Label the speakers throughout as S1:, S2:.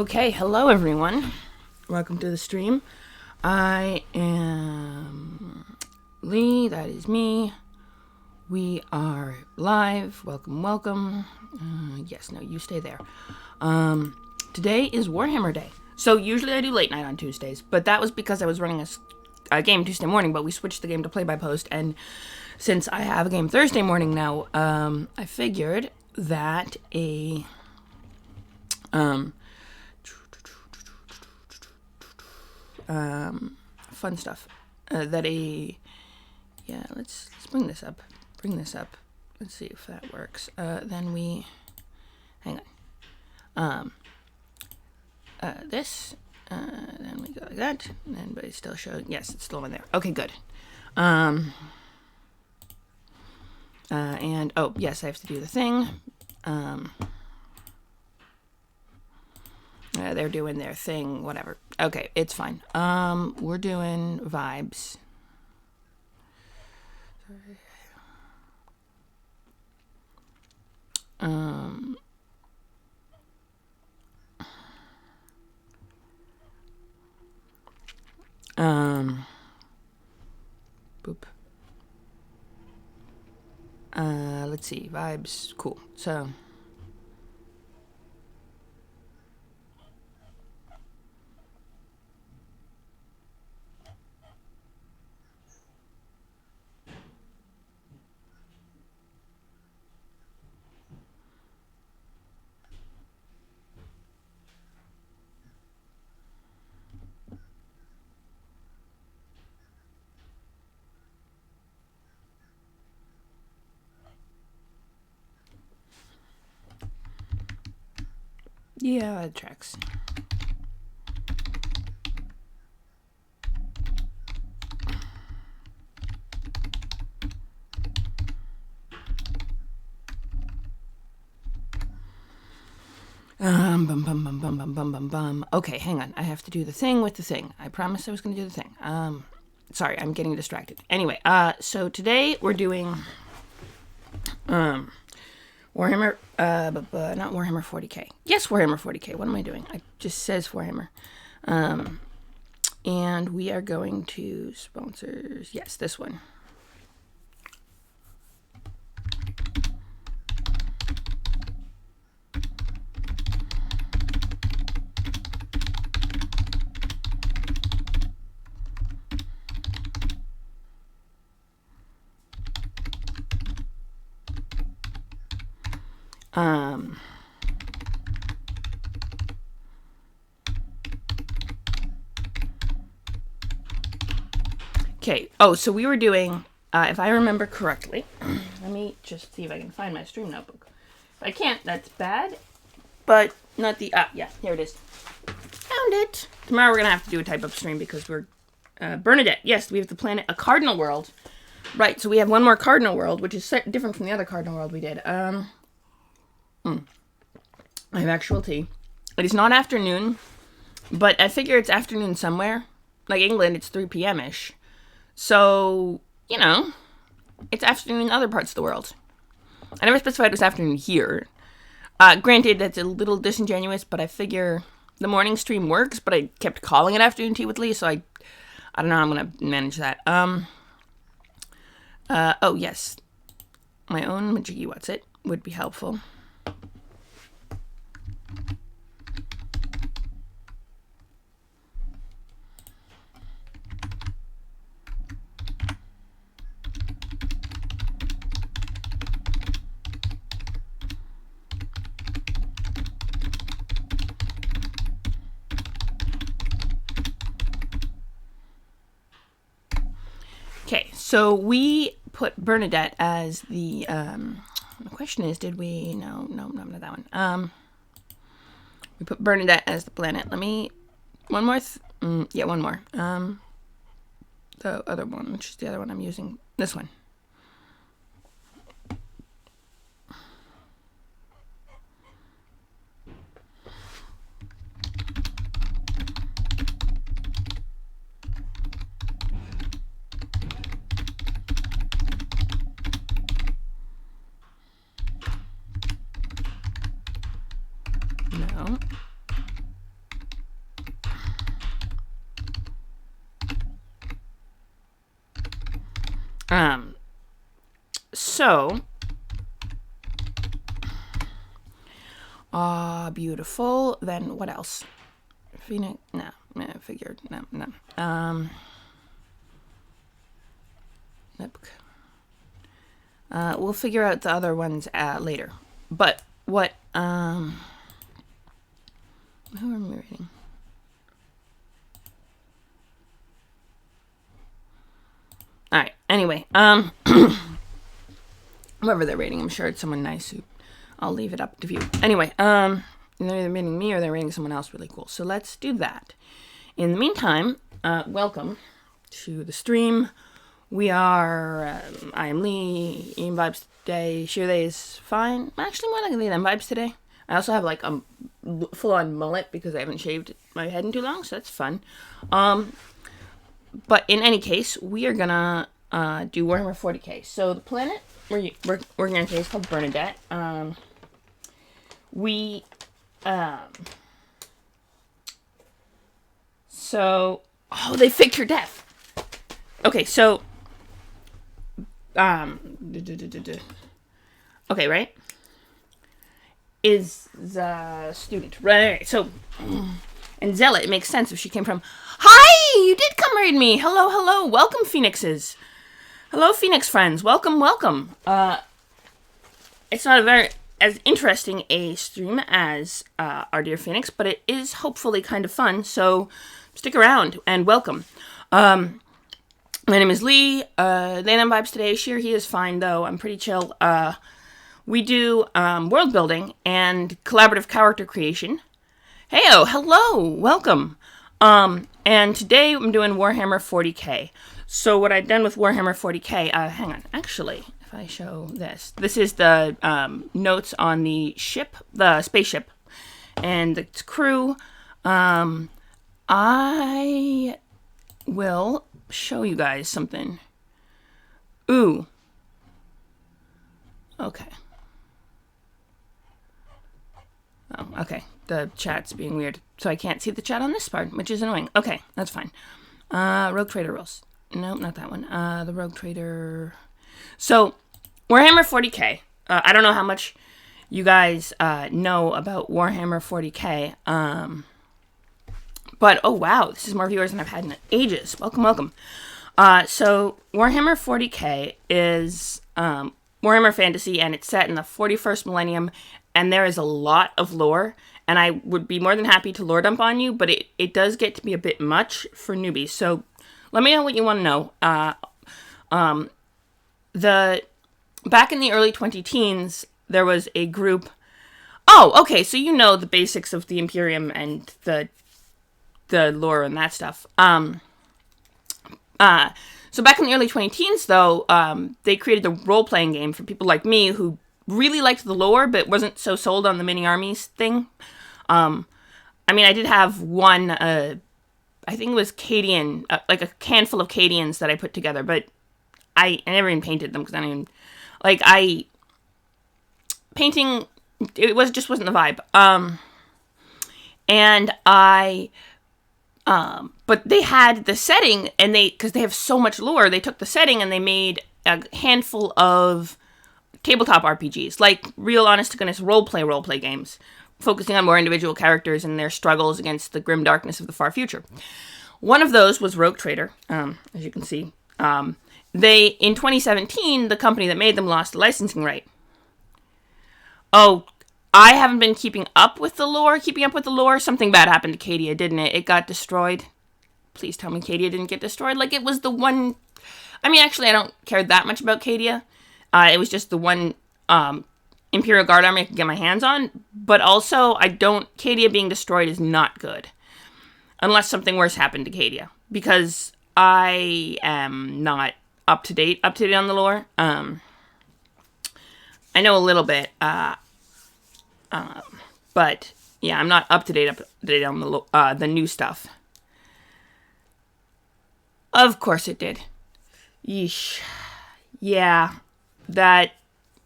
S1: Okay, hello everyone. Welcome to the stream. I am Lee, that is me. We are live. Welcome. Yes, no, you stay there. Today is Warhammer Day. So usually I do late night on Tuesdays, but that was because I was running a game Tuesday morning, but we switched the game to play by post, and since I have a game Thursday morning now, I figured that fun stuff. Let's bring this up. Let's see if that works. Then we, hang on. Then we go like that, but it's still showing. Yes, it's still in there. Okay, good. And oh yes, I have to do the thing. They're doing their thing, whatever. Okay, it's fine. We're doing vibes. Sorry. Boop. Let's see, vibes, cool. So, yeah, it tracks. Okay, hang on. I have to do the thing with the thing. I promised I was going to do the thing. Sorry, I'm getting distracted. Anyway, so today we're doing Warhammer, not Warhammer 40k. Yes, Warhammer 40k. What am I doing? It just says Warhammer. And we are going to sponsors. Yes, this one. Okay. Oh, so we were doing, if I remember correctly, let me just see if I can find my stream notebook. If I can't, that's bad, but not the, yeah, here it is. Found it. Tomorrow we're going to have to do a type up stream because we're, Bernadette. Yes, we have the planet, a cardinal world. Right, so we have one more cardinal world, which is different from the other cardinal world we did. I have actual tea. It is not afternoon, but I figure it's afternoon somewhere. Like England, it's 3 p.m.-ish. So, you know, it's afternoon in other parts of the world. I never specified it was afternoon here. Granted, that's a little disingenuous, but I figure the morning stream works, but I kept calling it afternoon tea with Lee, so I don't know how I'm going to manage that. Oh, yes. My own Majiggy What's It would be helpful. Okay, so we put Bernadette as the question is, did we? No, not that one. We put Bernadette as the planet. Let me, one more, yeah, one more. The other one, which is the other one I'm using, this one. No. So, beautiful. Then what else? Phoenix? No, figured. No. Nope. We'll figure out the other ones later. But what? Who am I reading? All right. Anyway, whoever they're rating, I'm sure it's someone nice who I'll leave it up to view. Anyway, they're either rating me or they're rating someone else really cool. So let's do that. In the meantime, welcome to the stream. We are, I am Lee, Ian Vibes today. Shirley is fine. Actually, more like Lee than Vibes today. I also have like a full-on mullet because I haven't shaved my head in too long, so that's fun. But in any case, we are gonna do Warhammer 40k. So the planet we're gonna say is called Bernadette. They faked her death. Okay, so okay, right? Is the student right? So and Zealot, it makes sense if she came from. Hi, you did come raid me. Hello, welcome, Phoenixes. Hello, Phoenix friends. Welcome. It's not a very as interesting a stream as our dear Phoenix, but it is hopefully kind of fun. So stick around and welcome. My name is Lee. They and Vibes today. Sheer, he is fine though. I'm pretty chill. We do world building and collaborative character creation. Heyo, hello, welcome. And today I'm doing Warhammer 40k. So what I've done with Warhammer 40k, hang on, actually, if I show this is the notes on the ship, the spaceship, and its crew. I will show you guys something. Ooh. Okay. Oh, okay. The chat's being weird. So I can't see the chat on this part, which is annoying. Okay, that's fine. Rogue Trader rules. Nope, not that one. The Rogue Trader. So, Warhammer 40k. I don't know how much you guys know about Warhammer 40k. But, oh wow, this is more viewers than I've had in ages. Welcome. So, Warhammer 40k is Warhammer Fantasy, and it's set in the 41st millennium, and there is a lot of lore, and I would be more than happy to lore dump on you, but it does get to be a bit much for newbies, so let me know what you want to know. Back in the early 20-teens, there was a group. Oh, okay, so you know the basics of the Imperium and the lore and that stuff. So back in the early 20-teens, though, they created the role-playing game for people like me who really liked the lore, but wasn't so sold on the mini-armies thing. I mean, I did have one, I think it was Cadian, like a handful of Cadians that I put together, but I never even painted them, because I don't even, painting, just wasn't the vibe. But they had the setting, and because they have so much lore, they took the setting and they made a handful of tabletop RPGs, like real honest-to-goodness role-play games, focusing on more individual characters and their struggles against the grim darkness of the far future. One of those was Rogue Trader, as you can see. In 2017, the company that made them lost the licensing right. Oh, I haven't been keeping up with the lore. Something bad happened to Cadia, didn't it? It got destroyed. Please tell me Cadia didn't get destroyed. Like, it was the one. I mean, actually, I don't care that much about Cadia. It was just the one Imperial Guard army I could get my hands on. But also, Cadia being destroyed is not good. Unless something worse happened to Cadia. Because I am not up to date on the lore. I know a little bit. But yeah, I'm not up to date on the new stuff. Of course it did. Yeesh. Yeah, that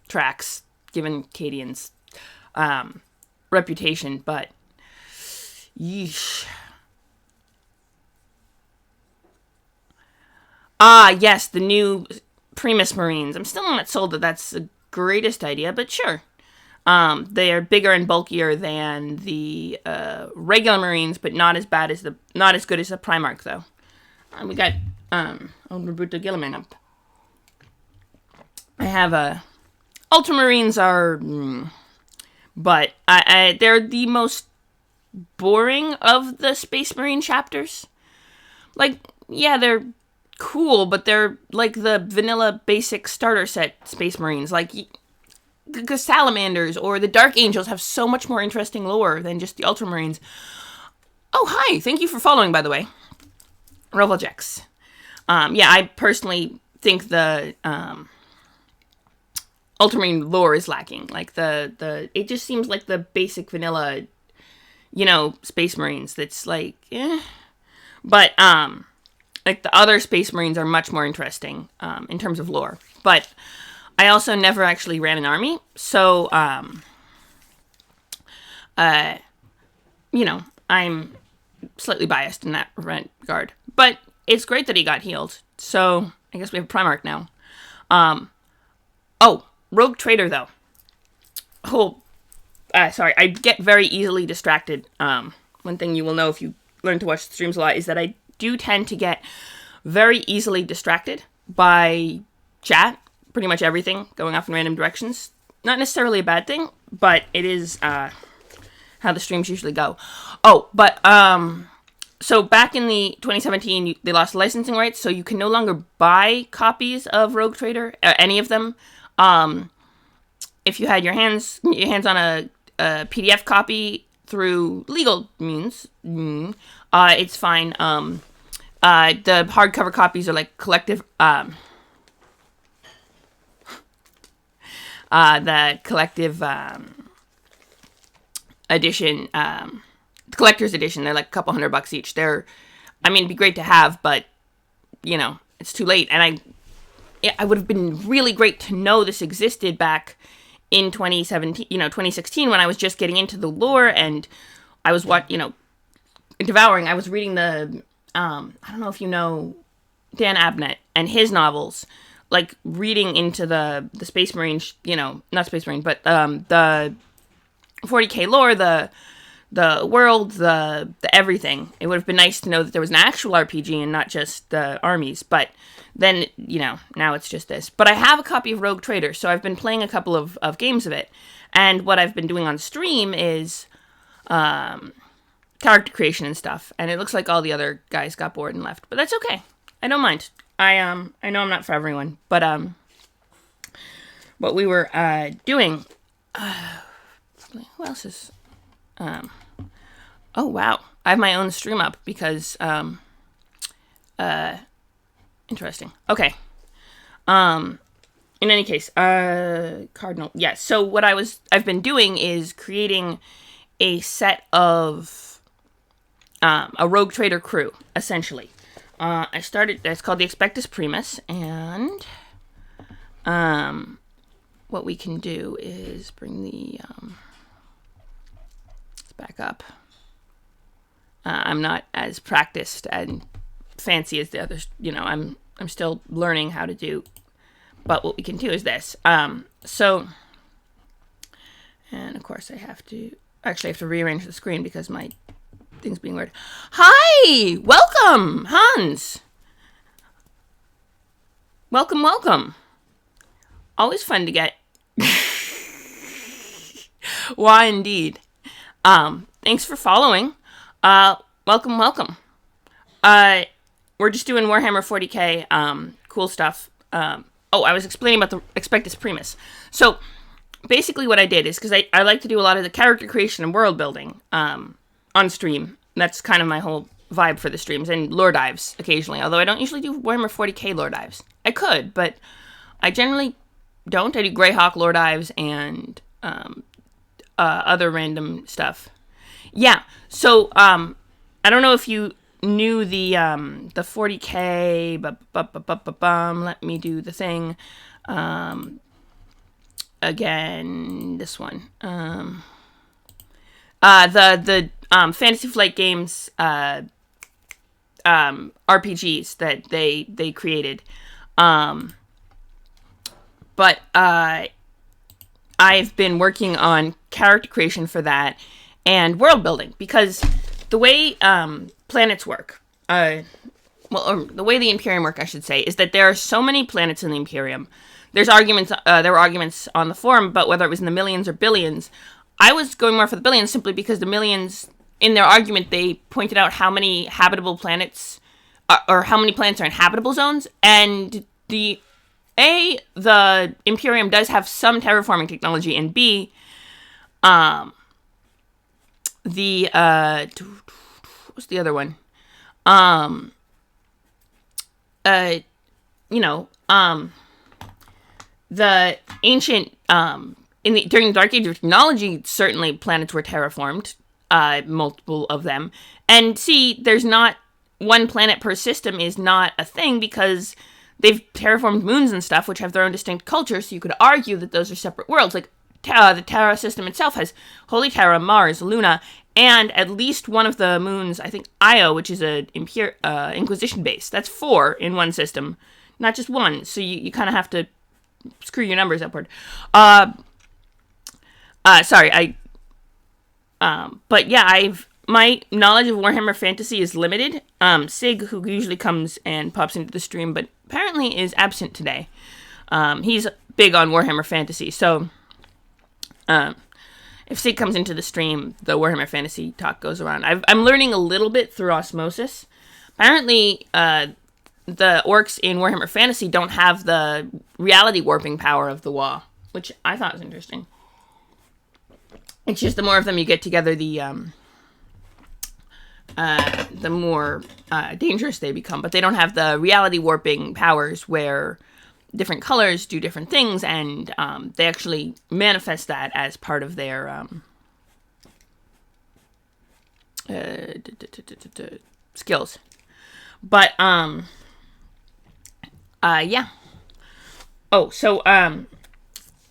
S1: tracks, given Cadian's reputation, but yeesh. Yes, the new Primus Marines. I'm still not sold that that's the greatest idea, but sure. They are bigger and bulkier than the regular Marines, but not as good as the Primarch though. We got Roberto Gilliman up. I have Ultramarines are, but they're the most boring of the Space Marine chapters. Like, yeah, they're cool, but they're like the vanilla basic starter set Space Marines. Like, the Salamanders or the Dark Angels have so much more interesting lore than just the Ultramarines. Oh, hi! Thank you for following, by the way. Rovaljex. Yeah, I personally think the Ultramarine lore is lacking. Like, it just seems like the basic vanilla, Space Marines. That's like, eh. But, like, the other Space Marines are much more interesting, in terms of lore. But I also never actually ran an army, so, I'm slightly biased in that regard. But it's great that he got healed, so I guess we have a Primarch now. Rogue Trader, though. Sorry, I get very easily distracted. One thing you will know if you learn to watch the streams a lot is that I do tend to get very easily distracted by chat, pretty much everything going off in random directions. Not necessarily a bad thing, but it is how the streams usually go. So back in the 2017, they lost licensing rights, so you can no longer buy copies of Rogue Trader, any of them. If you had your hands on a PDF copy through legal means, it's fine. The hardcover copies are like collective, the collective edition, the collector's edition. They're like a couple $100 each. It'd be great to have, but it's too late. And I would have been really great to know this existed back in 2016 when I was just getting into the lore and I was devouring. I was reading the, I don't know if you know Dan Abnett and his novels, like reading into the Space Marine, not Space Marine, but the 40k lore, the world, the everything. It would have been nice to know that there was an actual RPG and not just the armies, but then, now it's just this. But I have a copy of Rogue Trader, so I've been playing a couple of games of it. And what I've been doing on stream is character creation and stuff. And it looks like all the other guys got bored and left. But that's okay. I don't mind. I know I'm not for everyone. But what we were doing... who else is... oh, wow. I have my own stream up because... interesting. Okay. In any case, Cardinal. Yeah, so what I've been doing is creating a set of a Rogue Trader crew, essentially. It's called the Expectus Primus, and what we can do is bring the let's back up. I'm not as practiced and fancy as the others, I'm still learning how to do, but what we can do is this. So, and of course I have to rearrange the screen because my thing's being weird. Hi! Welcome, Hans! Welcome. Always fun to get. Why indeed. Thanks for following. Welcome. We're just doing Warhammer 40k, cool stuff. I was explaining about the Expectus Primus. So, basically what I did is, because I like to do a lot of the character creation and world building, on stream. That's kind of my whole vibe for the streams, and lore dives, occasionally. Although I don't usually do Warhammer 40k lore dives. I could, but I generally don't. I do Greyhawk lore dives and, other random stuff. Yeah, so, I don't know if you knew the 40k, let me do the thing, again, this one, the Fantasy Flight Games, RPGs that they created, but I've been working on character creation for that and world building, because the way planets work, or the way the Imperium work, I should say, is that there are so many planets in the Imperium. There were arguments on the forum about whether it was in the millions or billions. I was going more for the billions simply because the millions, in their argument, they pointed out how many habitable planets, or how many planets are in habitable zones, and the Imperium does have some terraforming technology, and B, what's the other one? The ancient, during the Dark Age of technology, certainly planets were terraformed, multiple of them. And C, there's not one planet per system is not a thing, because they've terraformed moons and stuff, which have their own distinct culture, so you could argue that those are separate worlds. Like, the Terra system itself has Holy Terra, Mars, Luna, and at least one of the moons, I think Io, which is a Inquisition base. That's 4 in one system, not just one. So you kind of have to screw your numbers upward. But yeah, my knowledge of Warhammer Fantasy is limited. Sig, who usually comes and pops into the stream, but apparently is absent today. He's big on Warhammer Fantasy, so if Sig comes into the stream, the Warhammer Fantasy talk goes around. I'm learning a little bit through osmosis. Apparently, the orcs in Warhammer Fantasy don't have the reality warping power of the WoW, which I thought was interesting. It's just the more of them you get together, the more dangerous they become. But they don't have the reality warping powers where different colors do different things, and they actually manifest that as part of their skills. But yeah. Oh, so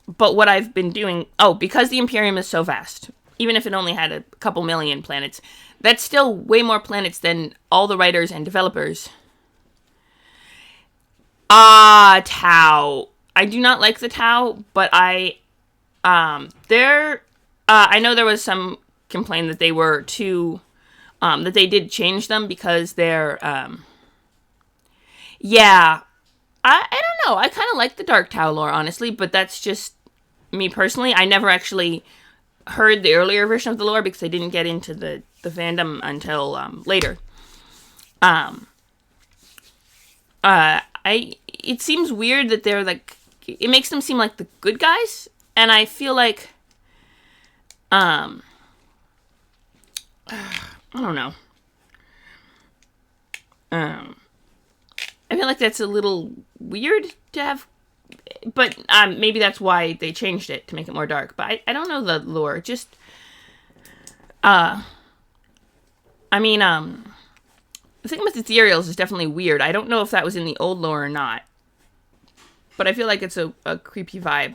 S1: but what I've been doing, because the Imperium is so vast, even if it only had a couple million planets, that's still way more planets than all the writers and developers. Tau. I do not like the Tau, but I know there was some complaint that they were too, that they did change them because they're, yeah, I don't know. I kind of like the Dark Tau lore, honestly, but that's just me personally. I never actually heard the earlier version of the lore because I didn't get into the fandom until later. It seems weird that they're like, it makes them seem like the good guys, and I feel like, I don't know. I feel like that's a little weird to have, but maybe that's why they changed it to make it more dark. But I don't know the lore. Just, the thing with ethereals is definitely weird. I don't know if that was in the old lore or not, but I feel like it's a creepy vibe.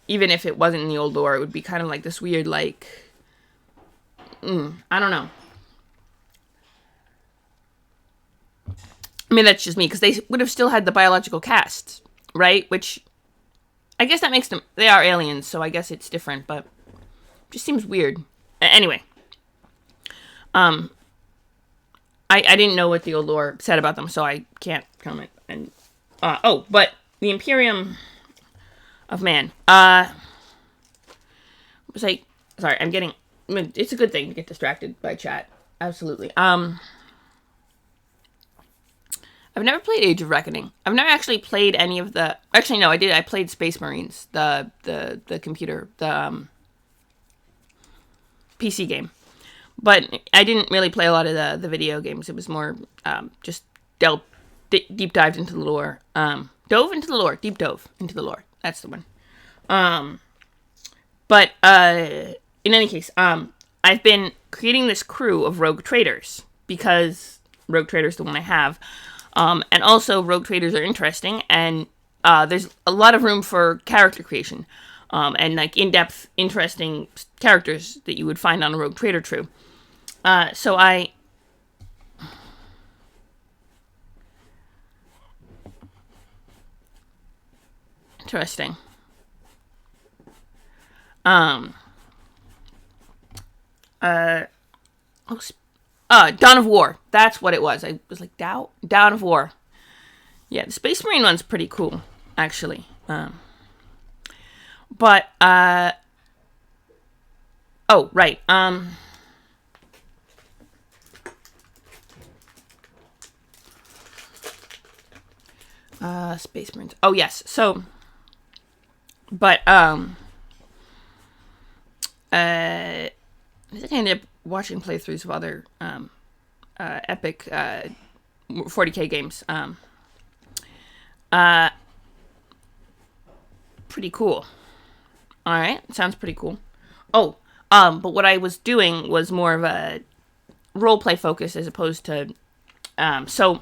S1: Even if it wasn't in the old lore, it would be kind of like this weird, like, I don't know. I mean, that's just me, because they would have still had the biological casts, right? Which, I guess that makes them, they are aliens, so I guess it's different, but it just seems weird. Anyway. I didn't know what the old lore said about them, so I can't comment. And, but the Imperium of Man. Sorry, it's a good thing to get distracted by chat. Absolutely. I've never played Age of Reckoning. I've never actually played any of the... Actually, no, I did. I played Space Marines, the computer, the PC game. But I didn't really play a lot of the video games. It was more just deep dived into the lore. Deep dove into the lore. That's the one. But in any case, I've been creating this crew of rogue traders, because rogue traders is the one I have. And also, rogue traders are interesting, and there's a lot of room for character creation, and like in-depth, interesting characters that you would find on a rogue trader crew. Interesting. Dawn of War. That's what it was. I was like, Dawn of War. Yeah, the Space Marine one's pretty cool, actually. But, oh, right. Space Marines. Oh, yes. So, but, I think I ended up watching playthroughs of other, epic, 40k games. Pretty cool. Alright, sounds pretty cool. Oh, but what I was doing was more of a roleplay focus as opposed to, so,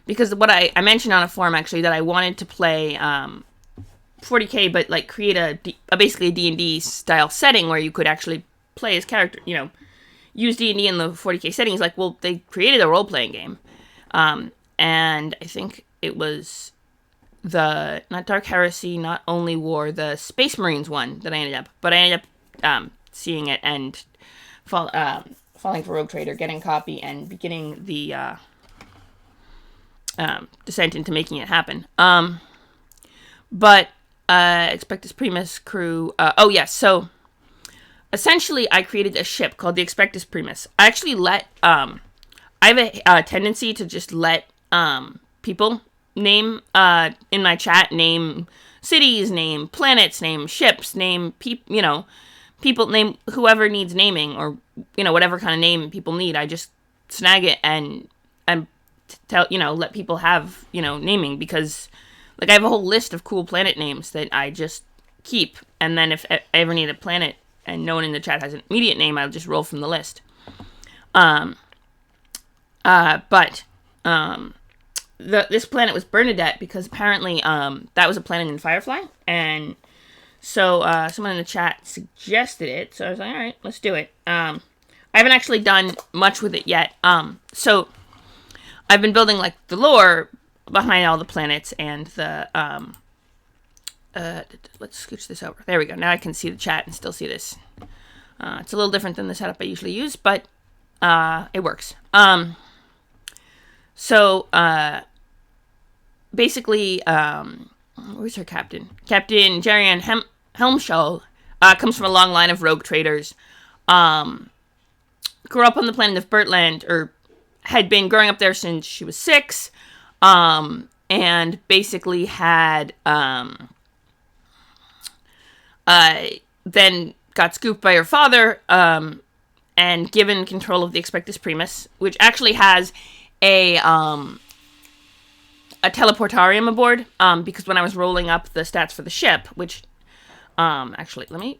S1: because what I mentioned on a forum, actually, that I wanted to play, 40k, but, like, create basically a D&D style setting where you could actually play as character, you know, use D&D in the 40k settings. Like, well, they created a role-playing game, and I think it was not Dark Heresy, not Only War, the Space Marines one that I ended up seeing it and falling for Rogue Trader, getting a copy, and beginning the descent into making it happen. But Expectus Primus crew, oh yes, so essentially I created a ship called the Expectus Primus. I actually I have a tendency to just let people name in my chat, name cities, name planets, name ships, name people, name whoever needs naming, or whatever kind of name people need. I just snag it and tell let people have naming, because like I have a whole list of cool planet names that I just keep, and then if I ever need a planet and no one in the chat has an immediate name, I'll just roll from the list. This planet was Bernadette because apparently that was a planet in Firefly, and so someone in the chat suggested it, so I was like, all right, let's do it. I haven't actually done much with it yet. So I've been building like the lore behind all the planets and the let's scooch this over. There we go. Now I can see the chat and still see this. It's a little different than the setup I usually use, but it works. So, basically, where's her captain? Captain Jarian Helmshall comes from a long line of rogue traders. Grew up on the planet of Bertland, or had been growing up there since she was 6, and basically had, then got scooped by her father, and given control of the Expectus Primus, which actually has a teleportarium aboard, because when I was rolling up the stats for the ship, which, actually, let me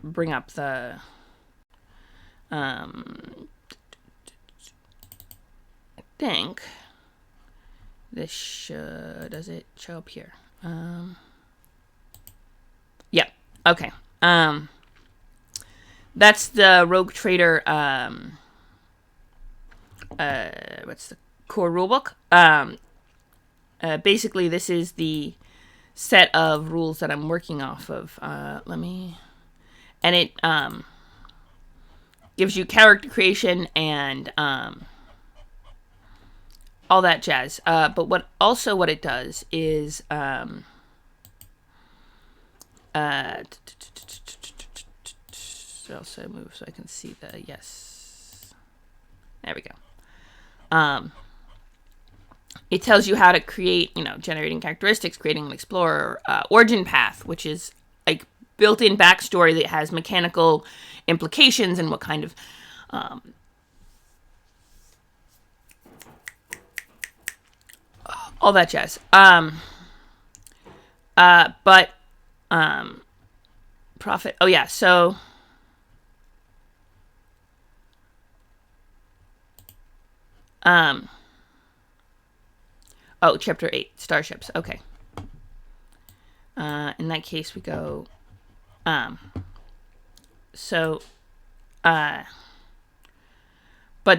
S1: bring up the, I think this does it show up here? Yeah, okay. That's the Rogue Trader, what's the core rulebook? Basically, this is the set of rules that I'm working off of. And it gives you character creation and all that jazz. But what it does is also move so I can see the yes. There we go. It tells you how to create, generating characteristics, creating an explorer, origin path, which is like built-in backstory that has mechanical implications and what kind of all that jazz. Profit. Oh yeah, so oh, chapter 8, starships. Okay. In that case, we go, but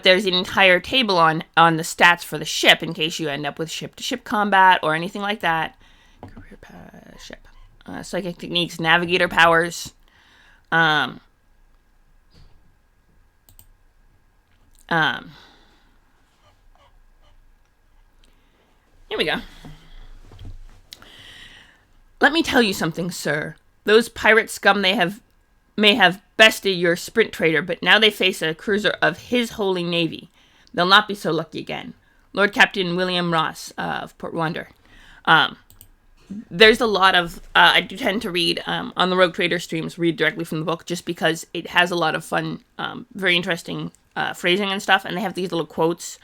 S1: there's an entire table on the stats for the ship in case you end up with ship-to-ship combat or anything like that. Career path, ship. psychic techniques, navigator powers. Here we go. Let me tell you something, sir. Those pirate scum may have bested your sprint trader, but now they face a cruiser of His Holy Navy. They'll not be so lucky again. Lord Captain William Ross of Port Wonder. There's a lot of... I do tend to read on the Rogue Trader streams, read directly from the book, just because it has a lot of fun, very interesting phrasing and stuff, and they have these little quotes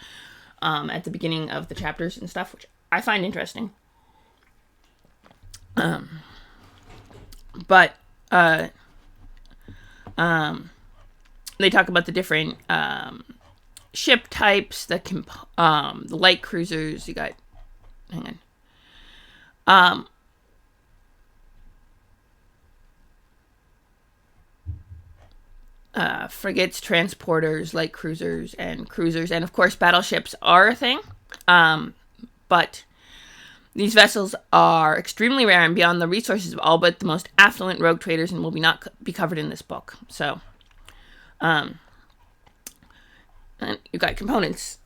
S1: at the beginning of the chapters and stuff, which I find interesting. But they talk about the different ship types, the light cruisers. You got, hang on. Frigates, transporters, light cruisers, and cruisers, and of course battleships are a thing. But these vessels are extremely rare and beyond the resources of all but the most affluent rogue traders, and will not be covered in this book. So, and you got components.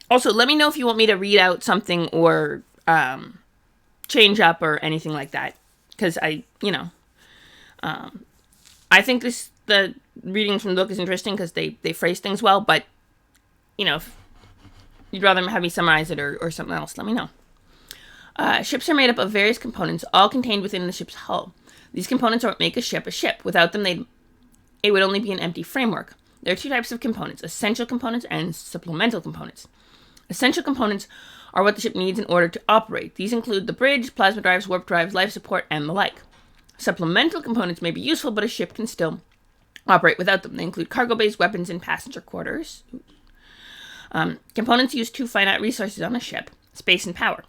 S1: Also, let me know if you want me to read out something or change up or anything like that, because I think the reading from the book is interesting because they phrase things well, but if you'd rather have me summarize it or something else, let me know. Ships are made up of various components, all contained within the ship's hull. These components are what make a ship a ship. Without them, it would only be an empty framework. There are two types of components: essential components and supplemental components. Essential components are what the ship needs in order to operate. These include the bridge, plasma drives, warp drives, life support, and the like. Supplemental components may be useful, but a ship can still operate without them. They include cargo bays, weapons, and passenger quarters. Components use two finite resources on a ship: space and power.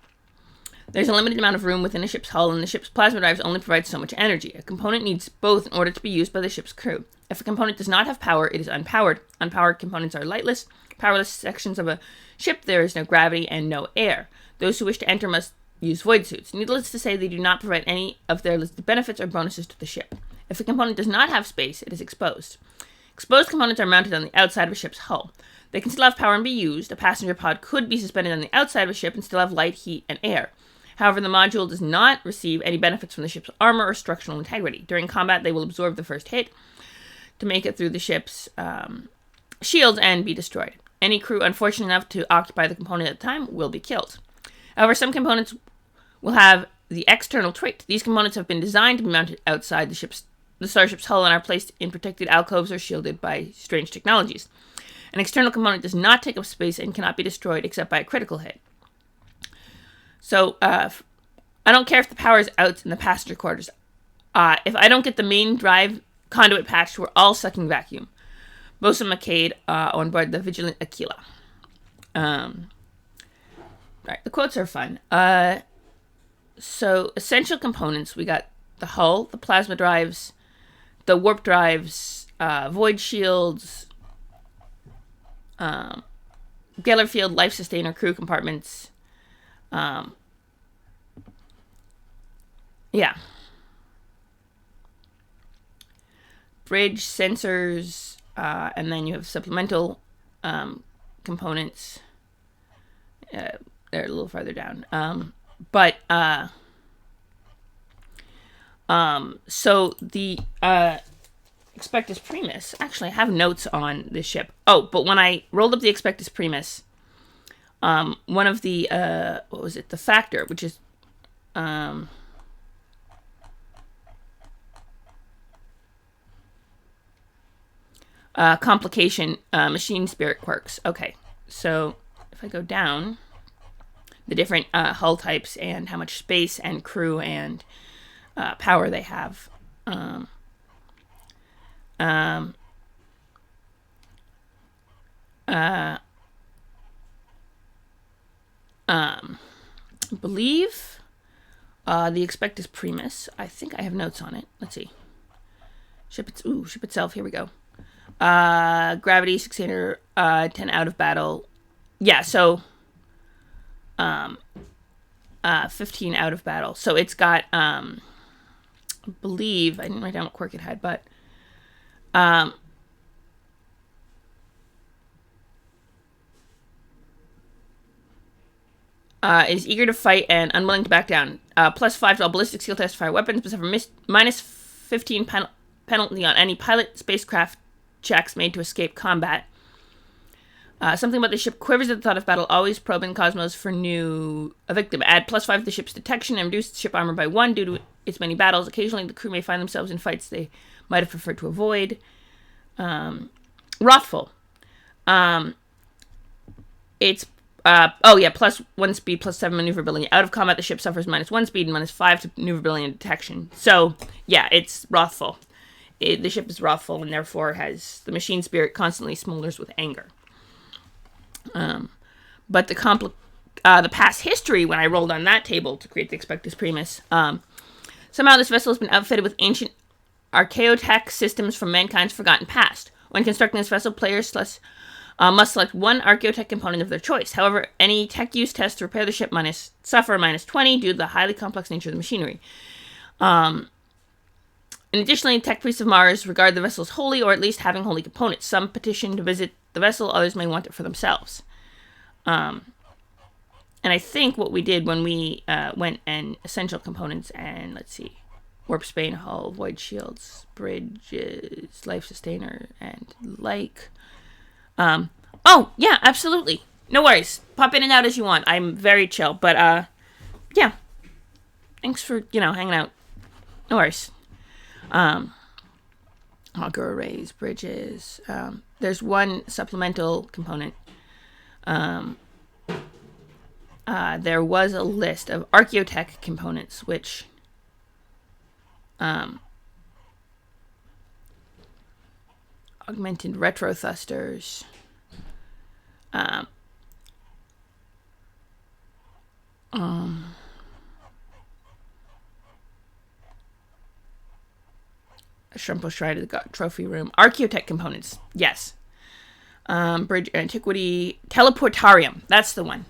S1: There's a limited amount of room within a ship's hull, and the ship's plasma drives only provide so much energy. A component needs both in order to be used by the ship's crew. If a component does not have power, it is unpowered. Unpowered components are lightless, powerless sections of a ship. There is no gravity and no air. Those who wish to enter must use void suits. Needless to say, they do not provide any of their listed benefits or bonuses to the ship. If a component does not have space, it is exposed. Exposed components are mounted on the outside of a ship's hull. They can still have power and be used. A passenger pod could be suspended on the outside of a ship and still have light, heat, and air. However, the module does not receive any benefits from the ship's armor or structural integrity. During combat, they will absorb the first hit to make it through the ship's shields and be destroyed. Any crew unfortunate enough to occupy the component at the time will be killed. However, some components will have the external trait. These components have been designed to be mounted outside the starship's hull and are placed in protected alcoves or shielded by strange technologies. An external component does not take up space and cannot be destroyed except by a critical hit. So, I don't care if the power is out in the passenger quarters. If I don't get the main drive conduit patched, we're all sucking vacuum. Bosun McCade on board the Vigilant Aquila. Right, the quotes are fun. So, essential components, we got the hull, the plasma drives, the warp drives, void shields, Geller field, life sustainer, crew compartments. Bridge, sensors, and then you have supplemental components. They're a little farther down. So the Expectus Primus, actually I have notes on this ship. Oh, but when I rolled up the Expectus Primus, one of the, the factor, which is, complication, machine spirit quirks. Okay, so if I go down, the different hull types and how much space and crew and power they have. I believe the Expectus Primus, I think I have notes on it. Let's see. Ship itself, here we go. Gravity, 600, 10 out of battle. Yeah, so 15 out of battle. So it's got, I believe, I didn't write down what quirk it had, but is eager to fight and unwilling to back down. +5 to all ballistic, skill test, fire weapons, but suffer -15 penalty on any pilot spacecraft checks made to escape combat. Something about the ship quivers at the thought of battle, always probing cosmos for a victim. Add +5 to the ship's detection and reduce ship armor by 1 due to its many battles. Occasionally, the crew may find themselves in fights they might have preferred to avoid. Wrathful. It's +1 speed, +7 maneuverability. Out of combat, the ship suffers -1 speed and -5 to maneuverability and detection. So, yeah, it's wrathful. The ship is wrathful and therefore has the machine spirit constantly smolders with anger. But the past history, when I rolled on that table to create the Expectus Primus, somehow this vessel has been outfitted with ancient archaeotech systems from mankind's forgotten past. When constructing this vessel, players must select one archaeotech component of their choice. However, any tech use test to repair the ship suffer -20 due to the highly complex nature of the machinery. And additionally, tech priests of Mars regard the vessel as holy, or at least having holy components. Some petition to visit the vessel, others may want it for themselves. And I think what we did when we went and essential components and, let's see, warp spane, hull, void shields, bridges, life sustainer, and like. Oh, yeah, absolutely. No worries. Pop in and out as you want. I'm very chill, but, yeah. Thanks for, hanging out. No worries. Auger arrays, bridges. There's one supplemental component. There was a list of archaeotech components, which, augmented retro thrusters, a Shrimpo Shrine to the trophy room, archaeotech components, yes. Bridge antiquity, teleportarium, that's the one.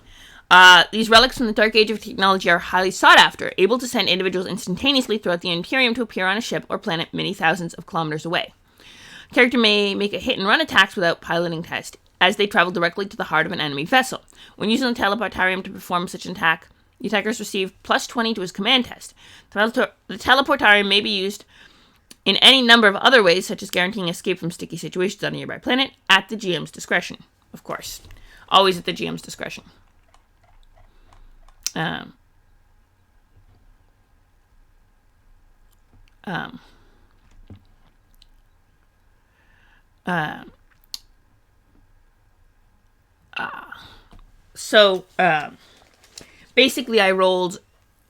S1: These relics from the dark age of technology are highly sought after, able to send individuals instantaneously throughout the Imperium to appear on a ship or planet many thousands of kilometers away. The character may make a hit-and-run attacks without piloting test, as they travel directly to the heart of an enemy vessel. When using the teleportarium to perform such an attack, the attackers receive +20 to his command test. The teleportarium may be used in any number of other ways, such as guaranteeing escape from sticky situations on a nearby planet, at the GM's discretion. Of course. Always at the GM's discretion. So, basically I rolled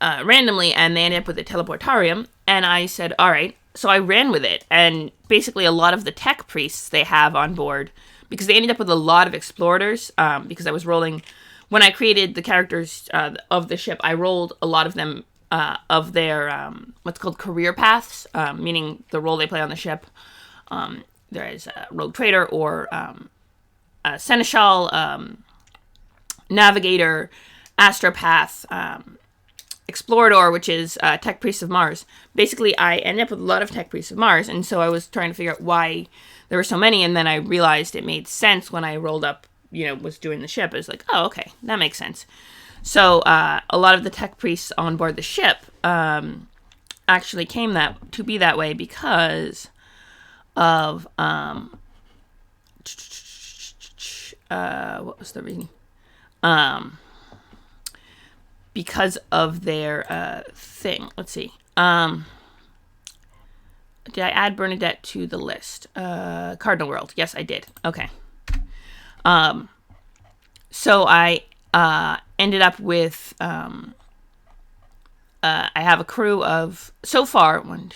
S1: randomly and they ended up with a teleportarium, and I said, alright, so I ran with it, and basically a lot of the tech priests they have on board, because they ended up with a lot of explorators, because I was rolling, when I created the characters of the ship, I rolled a lot of them of their, what's called career paths, meaning the role they play on the ship. There is a rogue trader, or a seneschal, navigator, astropath, explorador, which is tech priests of Mars. Basically, I ended up with a lot of tech priests of Mars, and so I was trying to figure out why there were so many, and then I realized it made sense when I rolled up, was doing the ship. It was like, oh, okay, that makes sense. So a lot of the tech priests on board the ship actually came to be that way because of what was the reason? Because of their thing. Let's see. Did I add Bernadette to the list? Cardinal World. Yes, I did. Okay. So I ended up with I have a crew of, so far, 1,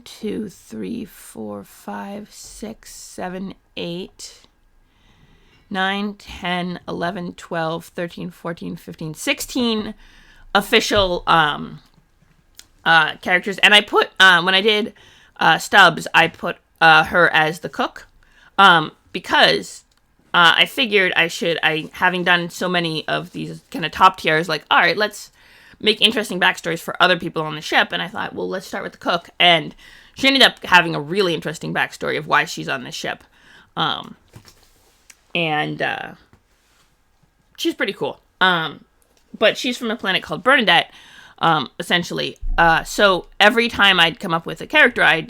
S1: 2, 3, 4, 5, 6, 7, 8, 9, 10, 11, 12, 13, 14, 15, 16 official characters. And I put, when I did Stubbs, I put her as the cook, because I figured having done so many of these kind of top tiers, like, all right, let's make interesting backstories for other people on the ship. And I thought, well, let's start with the cook. And she ended up having a really interesting backstory of why she's on this ship. And she's pretty cool. But she's from a planet called Bernadette, essentially. So every time I'd come up with a character,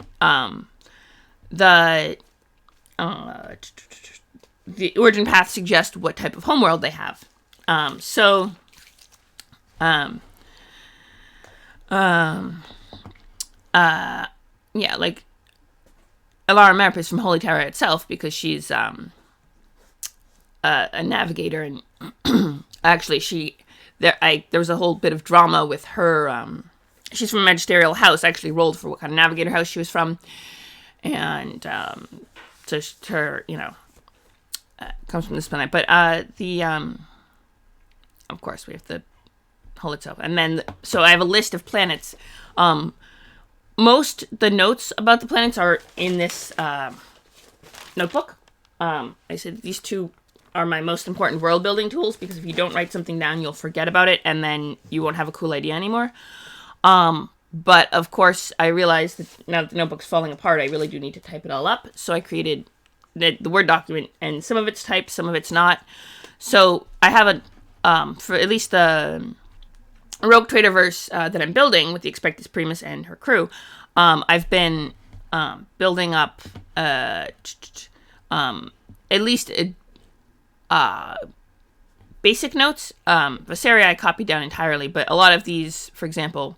S1: the origin path suggests what type of homeworld they have. Yeah, like Alara Merp is from Holy Terra itself because she's a navigator, and actually there was a whole bit of drama with her. She's from a magisterial house. I actually rolled for what kind of navigator house she was from, and so her, comes from this planet. But of course, we have the hull itself, and then so I have a list of planets. The notes about the planets are in this notebook. I said these two are my most important world building tools, because if you don't write something down, you'll forget about it, and then you won't have a cool idea anymore. But of course, I realized that now that the notebook's falling apart, I really do need to type it all up. So I created the Word document, and some of it's typed, some of it's not. So I have for at least the Rogue Traderverse that I'm building with the Expectus Primus and her crew, I've been building up at least basic notes. Viseria I copied down entirely, but a lot of these, for example,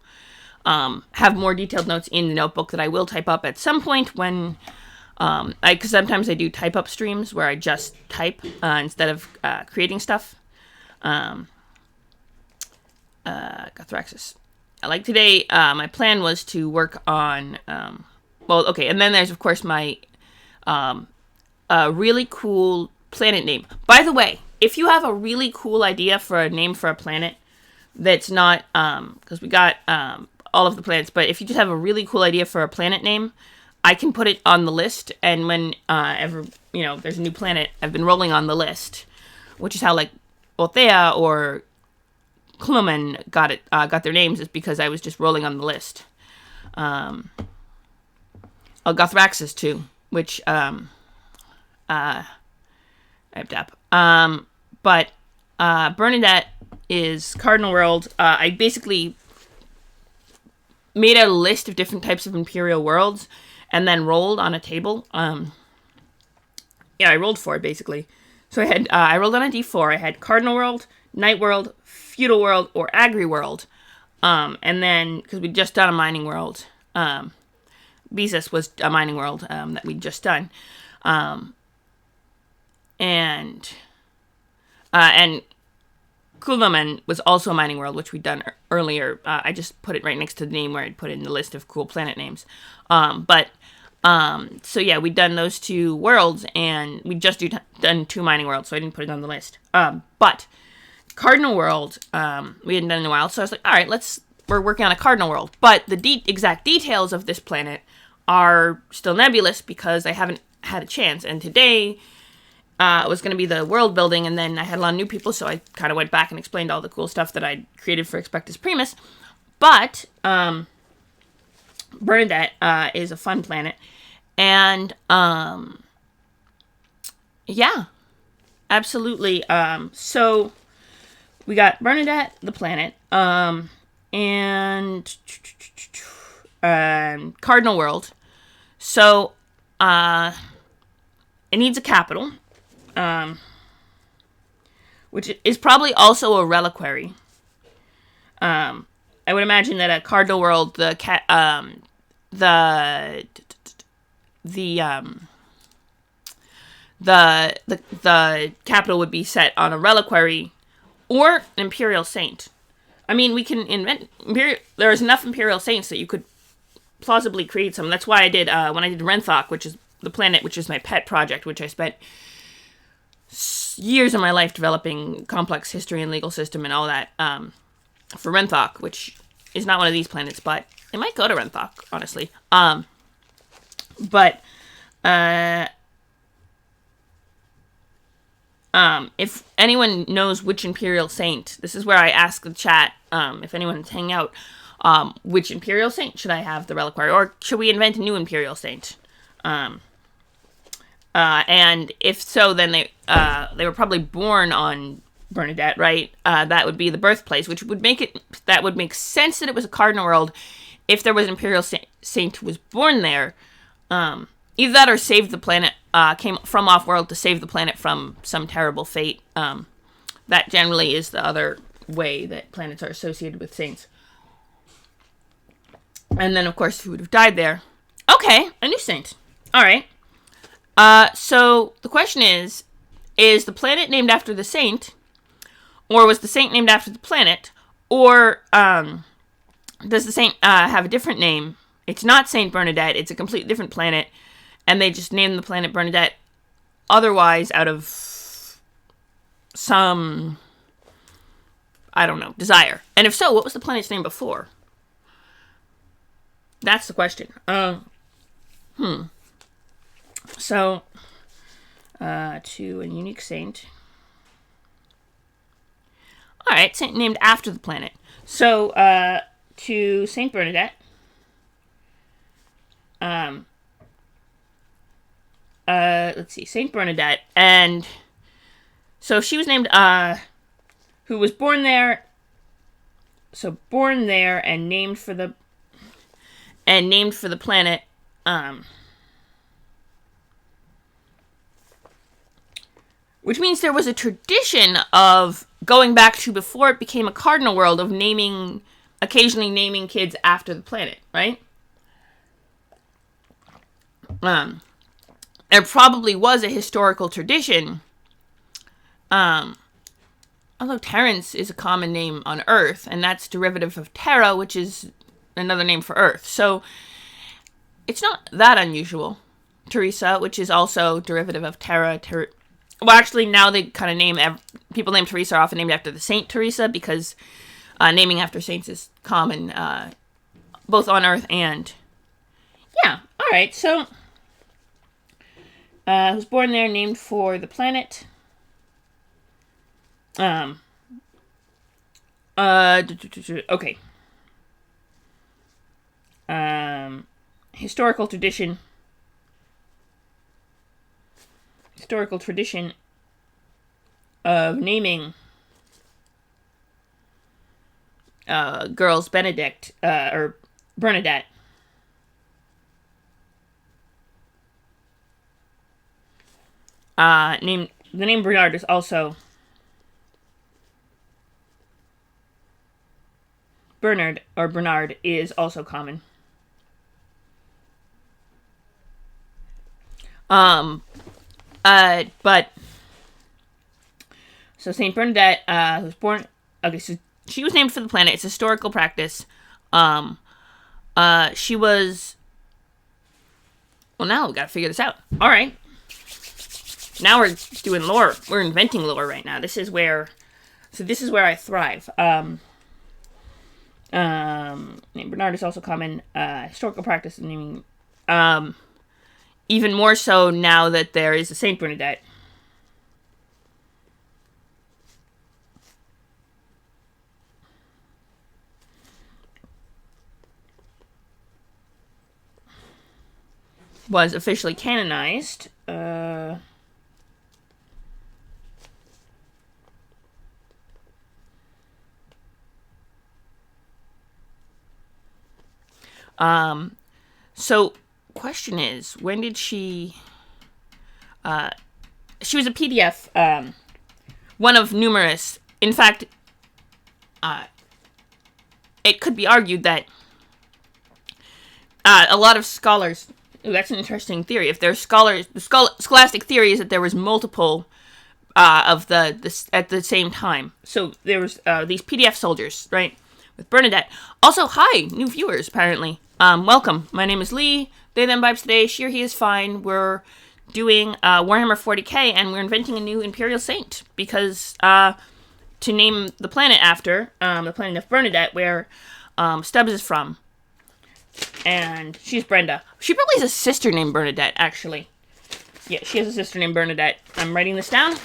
S1: have more detailed notes in the notebook that I will type up at some point when, because sometimes I do type up streams where I just type instead of creating stuff. Gothraxis. Like today, my plan was to work on, and then there's, of course, my really cool planet name. By the way, if you have a really cool idea for a name for a planet that's not, because we got all of the planets, but if you just have a really cool idea for a planet name, I can put it on the list, and when there's a new planet, I've been rolling on the list, which is how, like, Othea or Klumen got their names, is because I was just rolling on the list. Gothraxis too, which I have dap. But Bernadette is Cardinal World. I basically made a list of different types of Imperial worlds and then rolled on a table. I rolled for it basically. So I rolled on a d4. I had Cardinal World, Night World, Feudal World, or Agri World. And then, because we'd just done a mining world, Besus was a mining world that we'd just done. And Kulaman was also a mining world, which we'd done earlier. I just put it right next to the name where I'd put in the list of cool planet names. So yeah, we'd done those two worlds, and we just done two mining worlds, so I didn't put it on the list. But Cardinal World, we hadn't done in a while, so I was like, all right, we're working on a Cardinal World. But the exact details of this planet are still nebulous because I haven't had a chance. And today was going to be the world building, and then I had a lot of new people, so I kind of went back and explained all the cool stuff that I'd created for Expectus Primus. But Bernadette is a fun planet. And, yeah, absolutely. So we got Bernadette, the planet, and Cardinal World. So, it needs a capital, which is probably also a reliquary. I would imagine that at Cardinal World, the capital would be set on a reliquary or an Imperial Saint. I mean, we can invent there's enough Imperial Saints that you could plausibly create some. That's why I did when I did Renthok, which is the planet, which is my pet project, which I spent years of my life developing complex history and legal system and all that for Renthok, which is not one of these planets, but it might go to Renthok, honestly. if anyone knows which Imperial Saint, this is where I ask the chat, if anyone's hanging out, which Imperial Saint should I have the reliquary, or should we invent a new Imperial Saint? And if so, then they were probably born on Bernadette, right? That would be the birthplace, which would make sense that it was a cardinal world if there was an Imperial Saint who was born there. Either that or saved the planet, came from off-world to save the planet from some terrible fate. That generally is the other way that planets are associated with saints. And then, of course, who would have died there? Okay, a new saint. All right. So the question is the planet named after the saint, or was the saint named after the planet, or does the saint have a different name? It's not Saint Bernadette, it's a completely different planet, and they just named the planet Bernadette otherwise out of some, I don't know, desire. And if so, what was the planet's name before? That's the question. So, to a unique saint. Alright, saint named after the planet. So, to Saint Bernadette. Let's see, Saint Bernadette. And so she was named, who was born there. So, born there and named for the planet, which means there was a tradition of going back to before it became a cardinal world of occasionally naming kids after the planet, right? There probably was a historical tradition, although Terrence is a common name on Earth, and that's derivative of Terra, which is another name for Earth. So it's not that unusual. Teresa, which is also derivative of Terra. Well, actually, now they kind of people named Teresa are often named after the Saint Teresa, because naming after saints is common, both on Earth and... Yeah, alright, so... was born there, named for the planet. Okay. Historical tradition of naming girls Benedict or Bernadette. The name Bernard is also Bernard is also common. But so Saint Bernadette was born. Okay, so she was named for the planet. It's a historical practice. She was. Well, now we gotta figure this out. All right. Now we're doing lore. We're inventing lore right now. This is where I thrive. Name Bernard is also common. Historical practice of naming. Even more so now that there is a Saint Bernadette. Was officially canonized. So, question is, when did she was a PDF, one of numerous. In fact, it could be argued that a lot of scholars. Ooh, that's an interesting theory. If there's scholars, the scholastic theory is that there was multiple of this at the same time. So there was these PDF soldiers, right, with Bernadette. Also, hi, new viewers, apparently. Welcome. My name is Lee. They, them, vibes today. She, he is fine. We're doing Warhammer 40k, and we're inventing a new Imperial Saint, because to name the planet after, the planet of Bernadette, where Stubbs is from. And she's Brenda. She probably has a sister named Bernadette, actually. Yeah, she has a sister named Bernadette. I'm writing this down.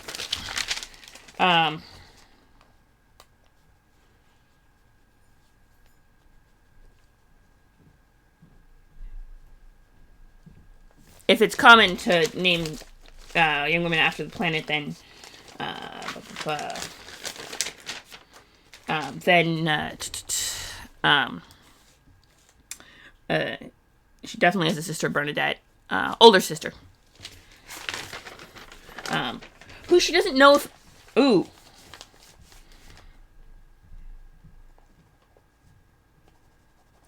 S1: If it's common to name young women after the planet, then she definitely has a sister, Bernadette, older sister, who she doesn't know if. Ooh.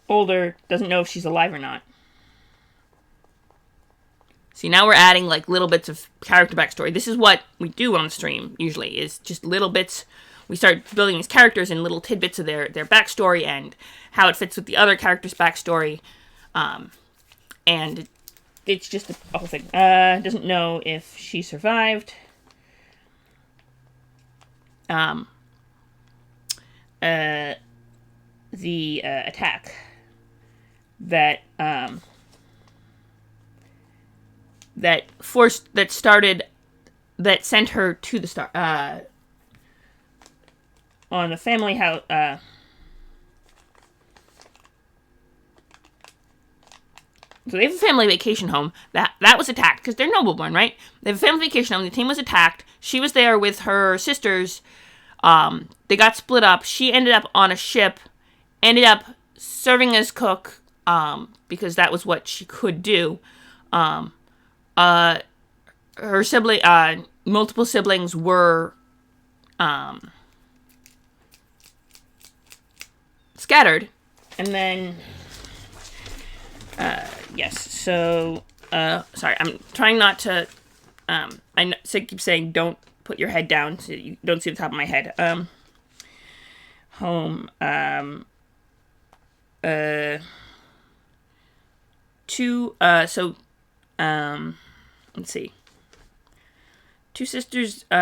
S1: Older, doesn't know if she's alive or not. See, now we're adding like little bits of character backstory. This is what we do on the stream usually, is just little bits. We start building these characters in little tidbits of their backstory and how it fits with the other characters' backstory. And it's just a whole thing. Doesn't know if she survived. The attack that sent her to the star on the family house. So they have a family vacation home that was attacked because they're nobleborn, right? They have a family vacation home. The team was attacked. She was there with her sisters. They got split up. She ended up on a ship. Ended up serving as cook because that was what she could do. Her multiple siblings were scattered, and then yes. So sorry, I'm trying not to. I keep saying don't put your head down so you don't see the top of my head. Home. Let's see. Two sisters, she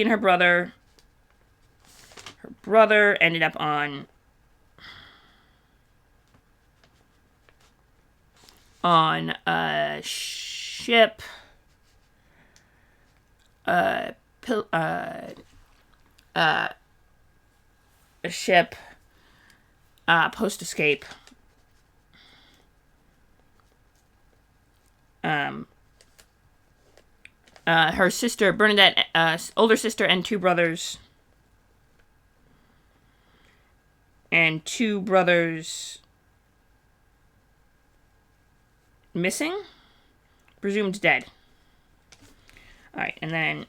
S1: and her brother ended up on a ship, post-escape. Her sister, Bernadette, older sister, and two brothers missing? Presumed dead. Alright, and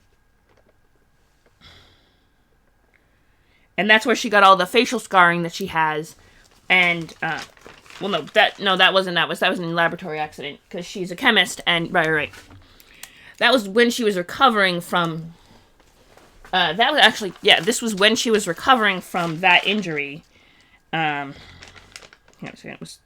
S1: that's where she got all the facial scarring that she has. And, that was in a laboratory accident, because she's a chemist, and, right. That was when she was recovering from, this was when she was recovering from that injury. It was...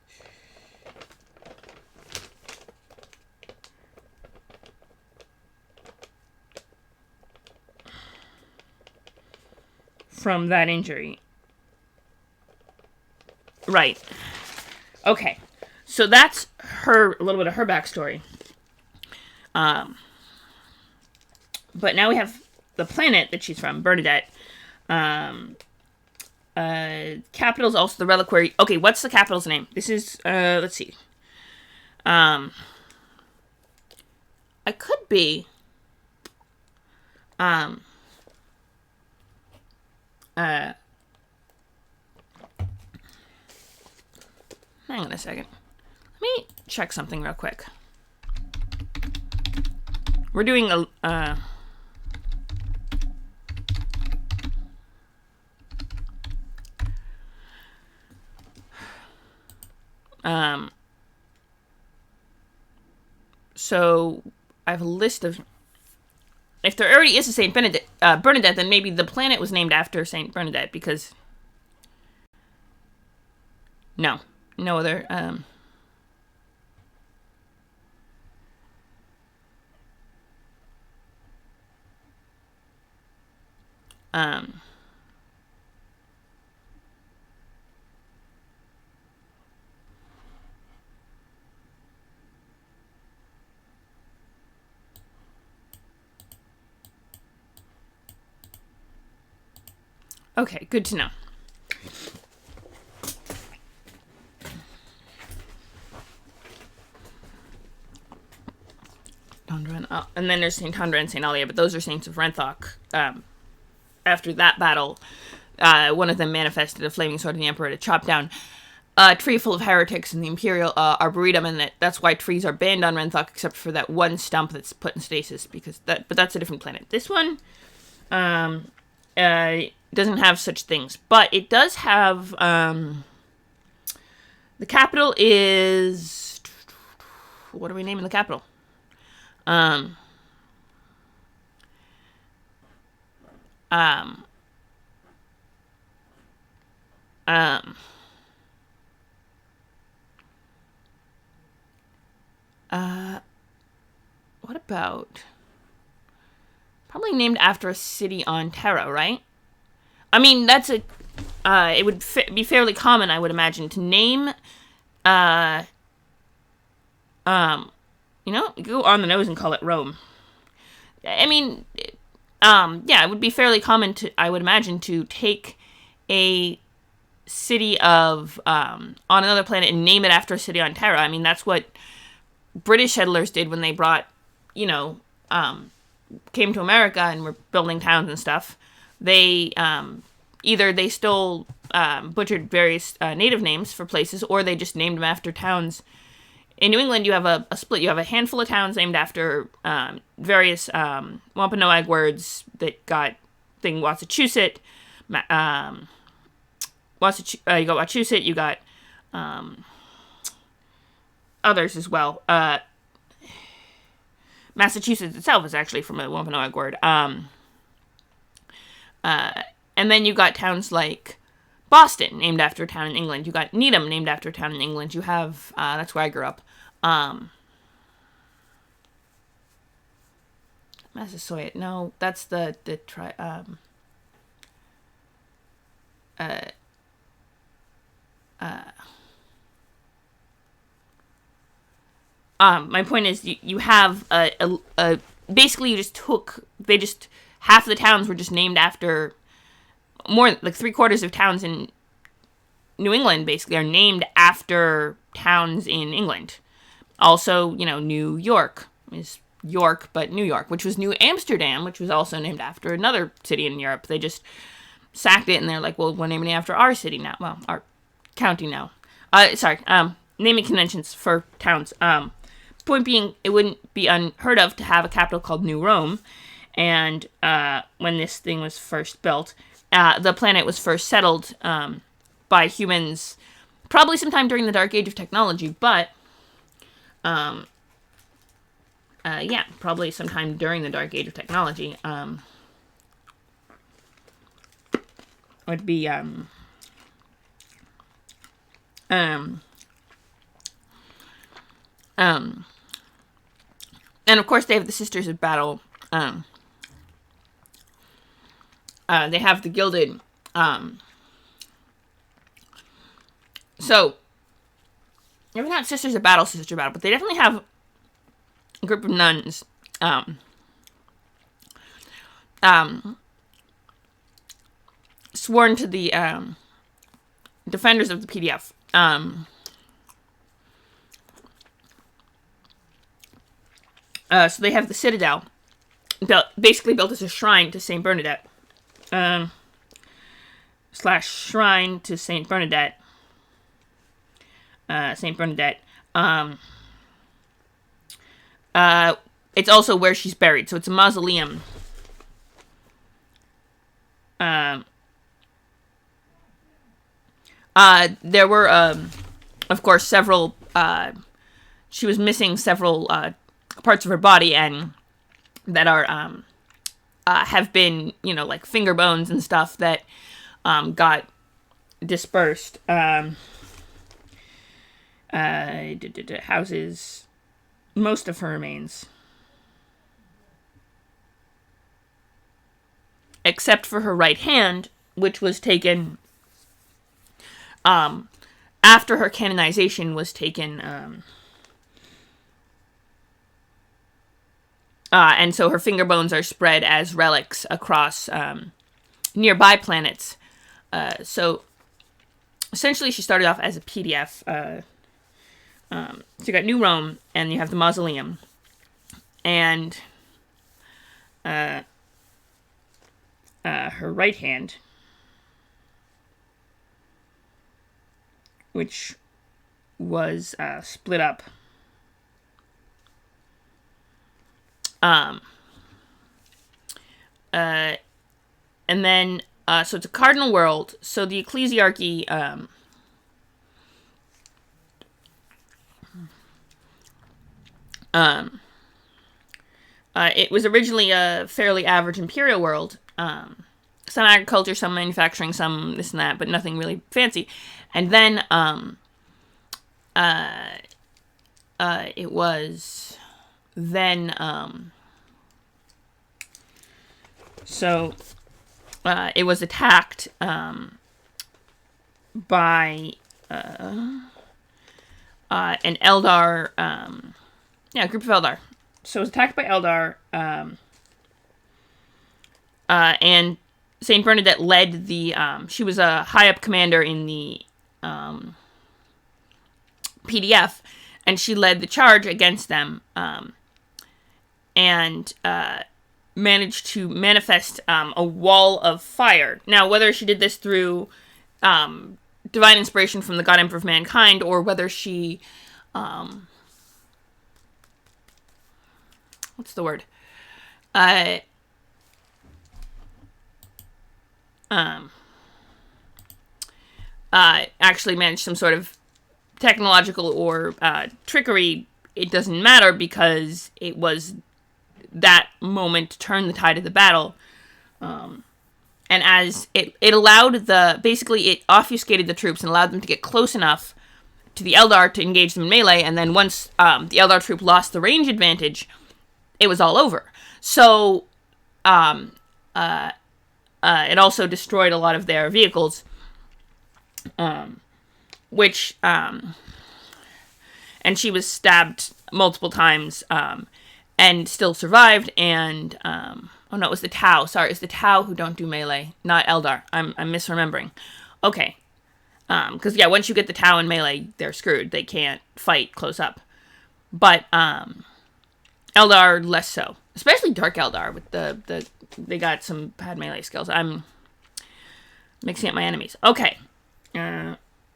S1: From that injury. Right. Okay. So that's a little bit of her backstory. But now we have the planet that she's from, Bernadette. Capital's also the reliquary. Okay, what's the capital's name? This is, let's see. I could be, hang on a second. Let me check something real quick. We're doing so I have a list of, if there already is a Saint Bernadette, then maybe the planet was named after Saint Bernadette, because no other Okay, good to know. And then there's St. Tundra and St. Alia, but those are saints of Renthok. After that battle, one of them manifested a flaming sword of the Emperor to chop down a tree full of heretics in the Imperial Arboretum, and that's why trees are banned on Renthok, except for that one stump that's put in stasis, but that's a different planet. This one doesn't have such things, but it does have, the capital is, what are we naming the capital? What about, probably named after a city on Terra, right? I mean, that's it would be fairly common, I would imagine, to name, you go on the nose and call it Rome. I mean, yeah, it would be fairly common I would imagine, to take a city of, on another planet and name it after a city on Terra. I mean, that's what British settlers did when they brought, came to America and were building towns and stuff. They, either they stole, butchered various native names for places, or they just named them after towns. In New England, you have a split. You have a handful of towns named after various Wampanoag words that got thing Massachusetts. You got Wachusett. You got others as well. Massachusetts itself is actually from a Wampanoag word. And then you got towns like Boston, named after a town in England. You got Needham, named after a town in England. You have, that's where I grew up. Massasoit. No, that's my point is you have basically half the towns were just named after, more like 3/4 of towns in New England basically are named after towns in England. Also, New York is York, but New York, which was New Amsterdam, which was also named after another city in Europe. They just sacked it, and they're like, well, we're naming it after our city now. Well, our county now. Naming conventions for towns. Point being, it wouldn't be unheard of to have a capital called New Rome. And when this thing was first built, the planet was first settled by humans, probably sometime during the Dark Age of technology, but probably sometime during the Dark Age of technology. Would be and of course they have the Sisters of Battle. They have the Gilded. So maybe not Sisters of Battle, but they definitely have a group of nuns. Sworn to the defenders of the PDF. So they have the Citadel, basically built as a shrine to Saint Bernadette, / shrine to Saint Bernadette. Saint Bernadette. It's also where she's buried, so it's a mausoleum. There were, of course, several. She was missing several parts of her body, and that are have been, like finger bones and stuff that got dispersed. Houses most of her remains, except for her right hand, which was taken after her canonization was taken, and so her finger bones are spread as relics across nearby planets So essentially she started off as a PDF. So you got New Rome, and you have the Mausoleum. And her right hand, which was split up. And then, so it's a cardinal world. So the ecclesiarchy, it was originally a fairly average imperial world. Some agriculture, some manufacturing, some this and that, but nothing really fancy. And then, it was then, it was attacked by an Eldar, a group of Eldar. So it was attacked by Eldar, and Saint Bernadette led the, she was a high-up commander in the PDF, and she led the charge against them, and managed to manifest a wall of fire. Now, whether she did this through divine inspiration from the God Emperor of Mankind, or whether she, what's the word? Actually managed some sort of technological or trickery, it doesn't matter, because it was that moment to turn the tide of the battle. And as it allowed basically it obfuscated the troops and allowed them to get close enough to the Eldar to engage them in melee, and then once the Eldar troop lost the range advantage, it was all over. So, it also destroyed a lot of their vehicles, which, and she was stabbed multiple times, and still survived, and, oh no, it was the Tau. Sorry, it's the Tau who don't do melee, not Eldar. I'm misremembering. Okay. Because, yeah, once you get the Tau in melee, they're screwed. They can't fight close up. But, Eldar, less so. Especially Dark Eldar, with they got some bad melee skills. I'm mixing up my enemies. Okay.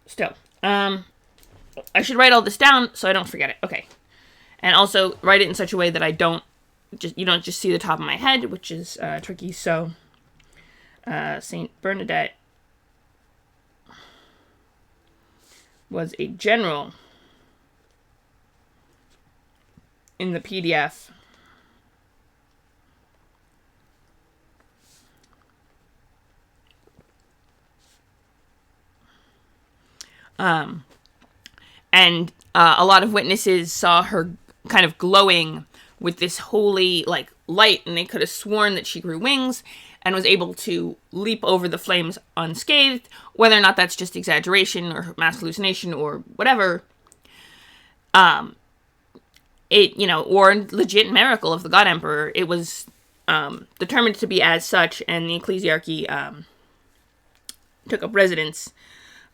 S1: Still. I should write all this down so I don't forget it. Okay. And also write it in such a way that you don't just see the top of my head, which is tricky. So, Saint Bernadette was a general in the PDF. And a lot of witnesses saw her kind of glowing with this holy, light, and they could have sworn that she grew wings and was able to leap over the flames unscathed. Whether or not that's just exaggeration or mass hallucination or whatever, or legit miracle of the God Emperor, it was determined to be as such, and the ecclesiarchy took up residence.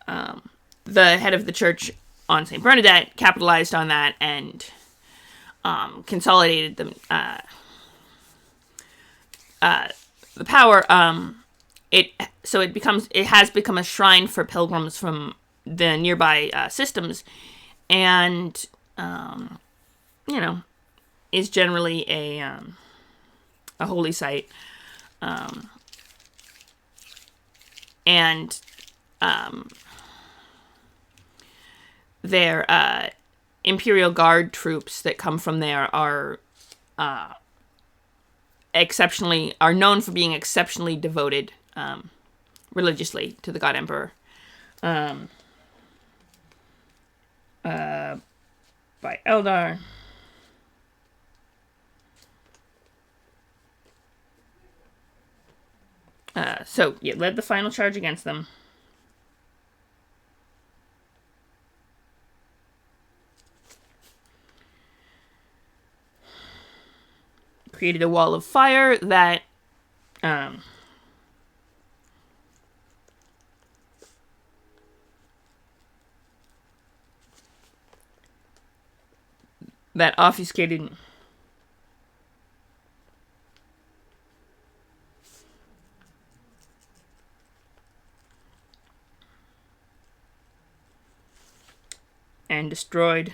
S1: The head of the church on St. Bernadette capitalized on that and consolidated the power. It has become a shrine for pilgrims from the nearby systems, and is generally a holy site, and their Imperial Guard troops that come from there are known for being exceptionally devoted religiously to the God Emperor. By Eldar. Led the final charge against them. Created a wall of fire that that obfuscated and destroyed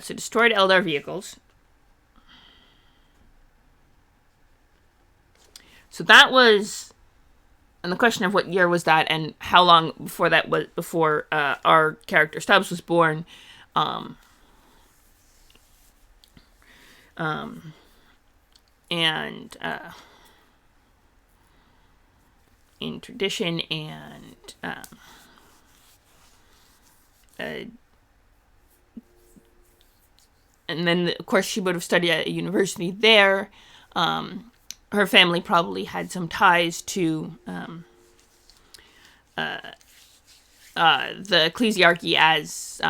S1: destroyed Eldar vehicles. So that was, and the question of what year was that, and how long before that was, before our character Stubbs was born. And in tradition and then, of course, she would have studied at a university there. Her family probably had some ties to the ecclesiarchy, as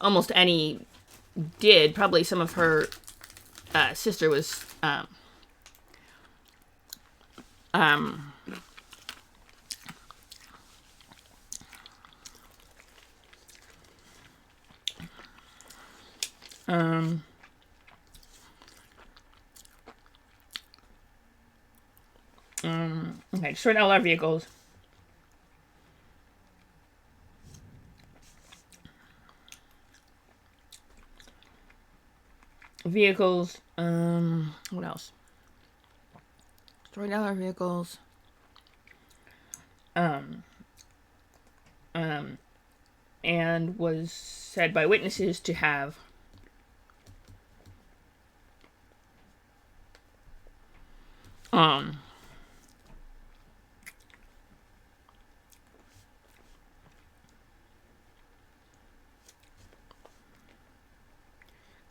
S1: almost any did. Probably some of her sister was okay, destroyed all our vehicles. What else? Destroyed all our vehicles. And was said by witnesses to have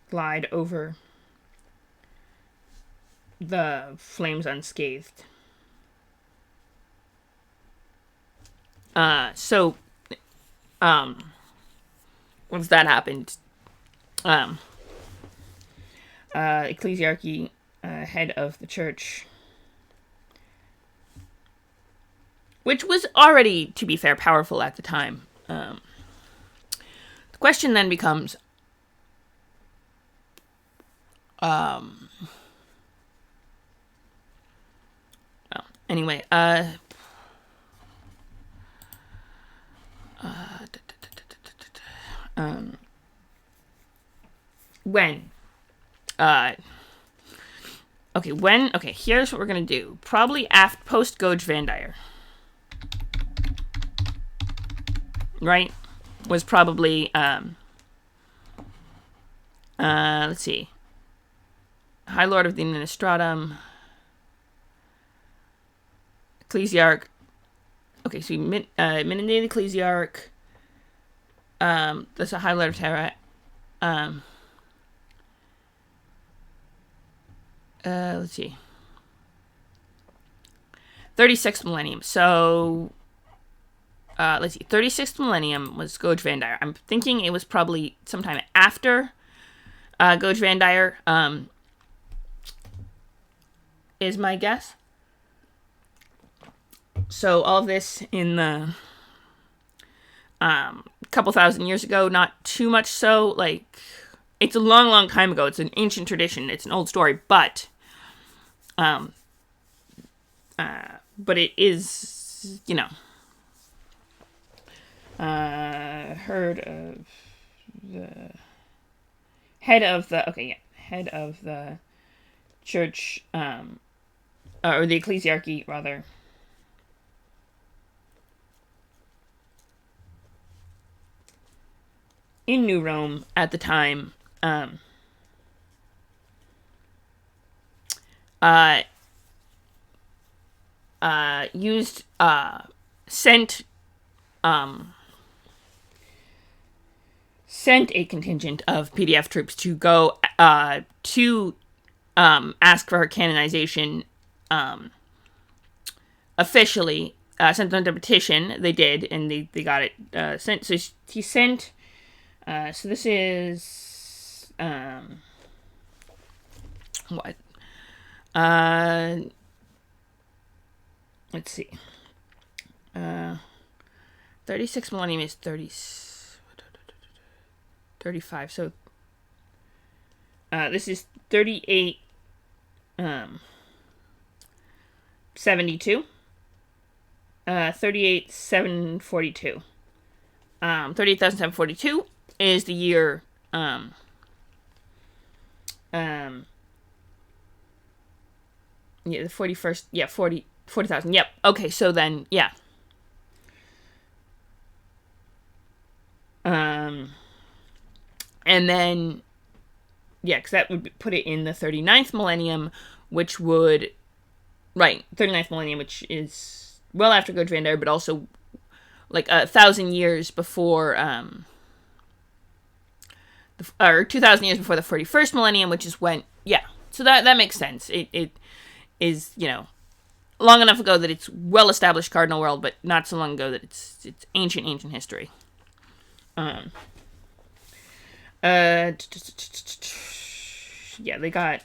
S1: glide over the flames unscathed. So once that happened, ecclesiarchy, head of the church, which was already, to be fair, powerful at the time. The question then becomes, anyway, when, here's what we're gonna do. Probably post Goj Vandire, right? Was probably, let's see, High Lord of the Administratum, Ecclesiarch. Okay, so Minidated Ecclesiarch. That's a High Lord of Terra. Let's see. 36th millennium. So, let's see. 36th millennium was Goj Vandire. I'm thinking it was probably sometime after Goj Vandire, is my guess. So all of this in the couple thousand years ago, not too much so. Like, it's a long, long time ago. It's an ancient tradition. It's an old story, but it is, heard of the head of the church, or the ecclesiarchy, rather. In New Rome at the time, sent a contingent of PDF troops to go to ask for her canonization officially. Sent them a petition. They did, and they got it sent. So he sent. So this is what? Let's see. 36th 36 millennium is 35. So this is 38 72. 38,742. 38,742 is the year the 41st, 40,000. Yep. Okay, so then, yeah. And then, yeah, because that would put it in the 39th millennium, which would, right, 39th millennium, which is well after Gojrandar, but also like 1,000 years before, or 2,000 years before the 41st millennium, which is when, yeah, so that makes sense. It is, long enough ago that it's well-established cardinal world, but not so long ago that it's ancient history. Yeah, they got,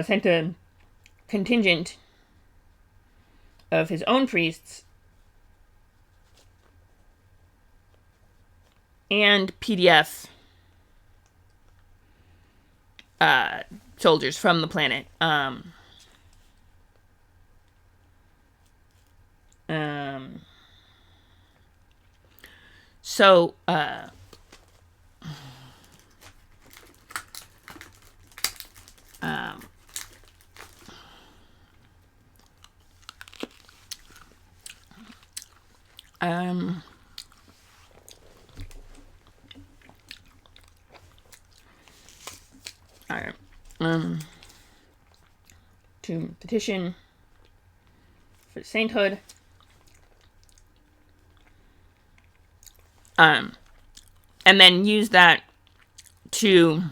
S1: sent a contingent of his own priests and PDF soldiers from the planet. So Alright. To petition for sainthood. And then use that to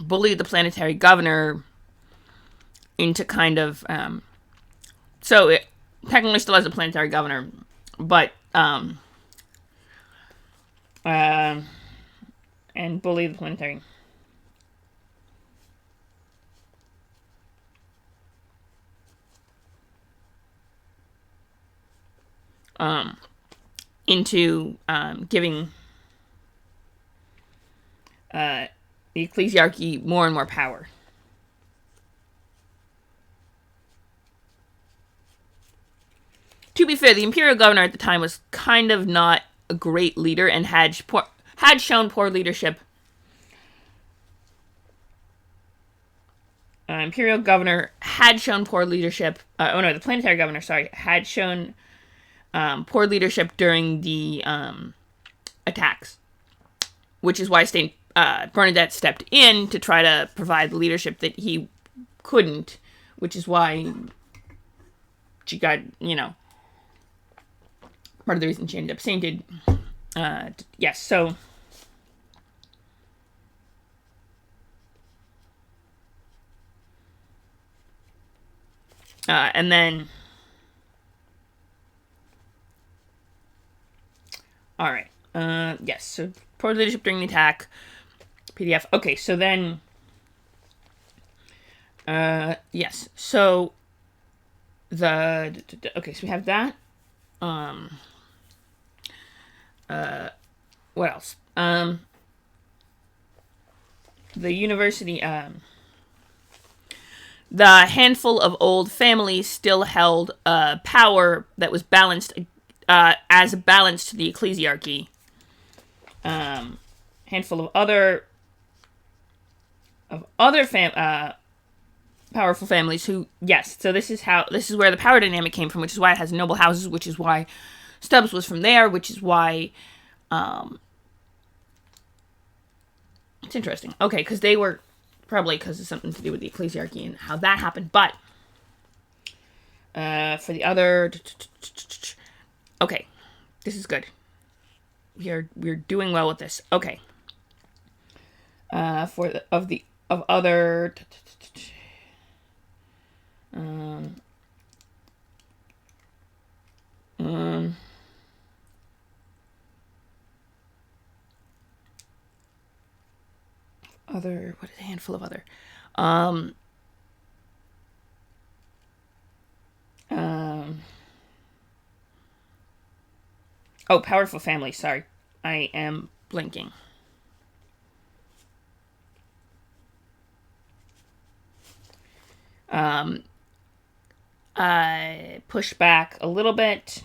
S1: bully the planetary governor into kind of, so it technically still has a planetary governor, but, and bully the planetary. Into giving the ecclesiarchy more and more power. To be fair, the imperial governor at the time was kind of not a great leader and had shown poor leadership. Imperial governor had shown poor leadership. The planetary governor, had shown poor leadership during the attacks, which is why Bernadette stepped in to try to provide the leadership that he couldn't, which is why she got, part of the reason she ended up sainted. Yes, so and then alright. Yes, so poor leadership during the attack. PDF. Okay, so then yes. So so we have that. What else? The university, the handful of old families still held power that was balanced as a balance to the ecclesiarchy. Handful of other powerful families who, yes, so this is where the power dynamic came from, which is why it has noble houses, which is why Stubbs was from there, which is why it's interesting. Okay, because they were probably because of something to do with the ecclesiarchy and how that happened, but for the other, okay, this is good. We're doing well with this. Okay. What is a handful of other? Um, oh, powerful family. Sorry. I am blinking. I push back a little bit.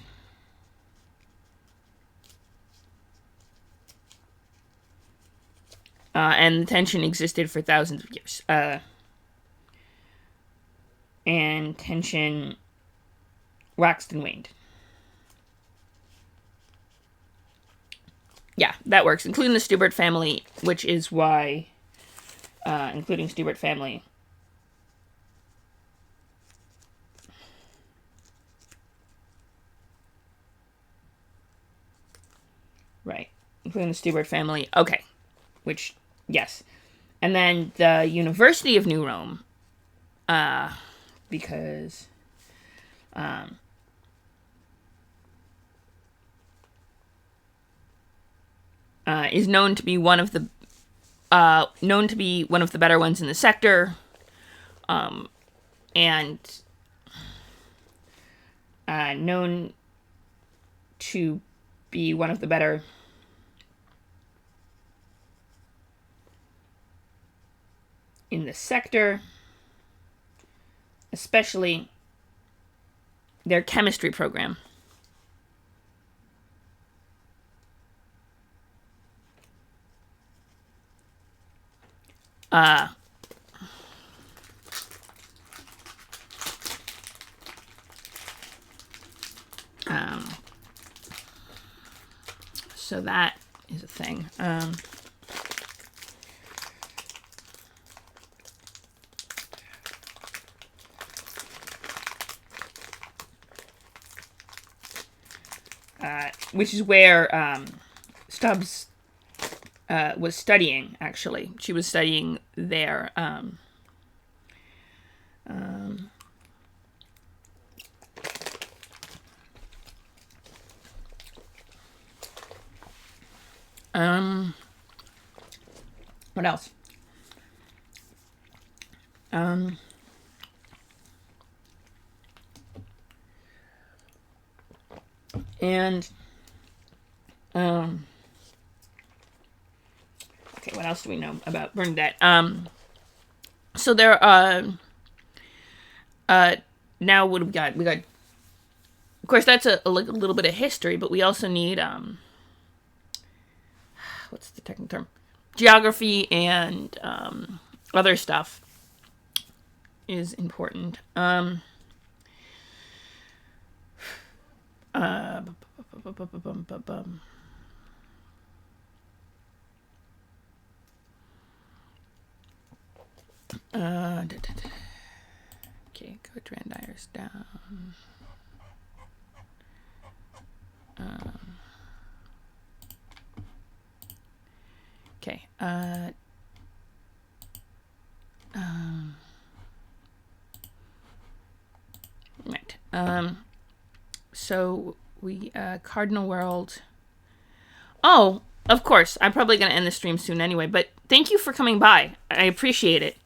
S1: And the tension existed for thousands of years. And tension waxed and waned. Yeah, that works, including the Stubert family, which is why, including Stubert family. Right, including the Stubert family. Okay, which, yes. And then the University of New Rome, because is known to be one of the better ones in the sector, and known to be one of the better in the sector, especially their chemistry program. So that is a thing. Which is where Stubbs was studying, actually. She was studying there. What else? And okay, what else do we know about Bernadette? So there now what have we got? We got, of course, that's a little bit of history, but we also need what's the technical term? Geography and other stuff is important. Okay, go Drandire's down. Okay. Right. So we Cardinal World. Oh, of course. I'm probably gonna end the stream soon anyway. But thank you for coming by. I appreciate it.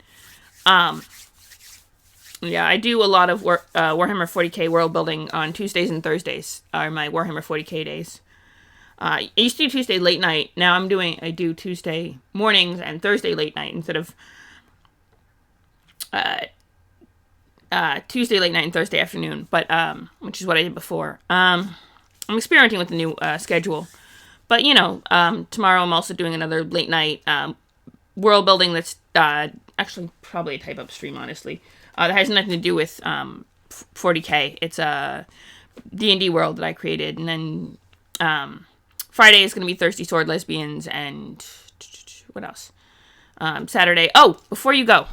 S1: Yeah, I do a lot of Warhammer 40k world building on Tuesdays and Thursdays are my Warhammer 40k days. I used to do Tuesday late night. Now I do Tuesday mornings and Thursday late night instead of Tuesday late night and Thursday afternoon. But which is what I did before. I'm experimenting with the new schedule. But tomorrow I'm also doing another late night world building that's actually probably a type up stream, honestly. That has nothing to do with 40k. It's a D&D world that I created. And then Friday is going to be Thirsty Sword Lesbians. And what else? Saturday. Oh, before you go.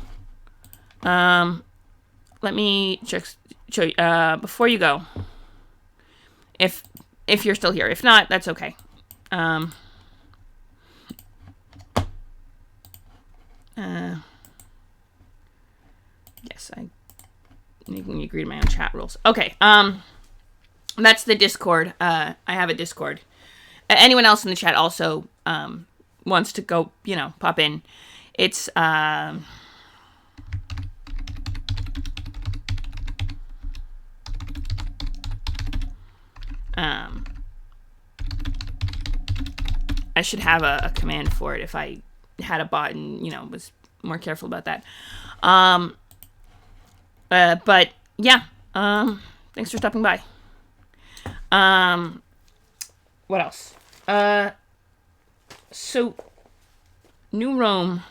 S1: Let me show you. Before you go. If you're still here. If not, that's okay. Yes, I agree to my own chat rules. Okay, that's the Discord. I have a Discord. Anyone else in the chat also wants to go, pop in. It's I should have a command for it if I had a bot and, was more careful about that. But yeah, thanks for stopping by. What else? So New Rome,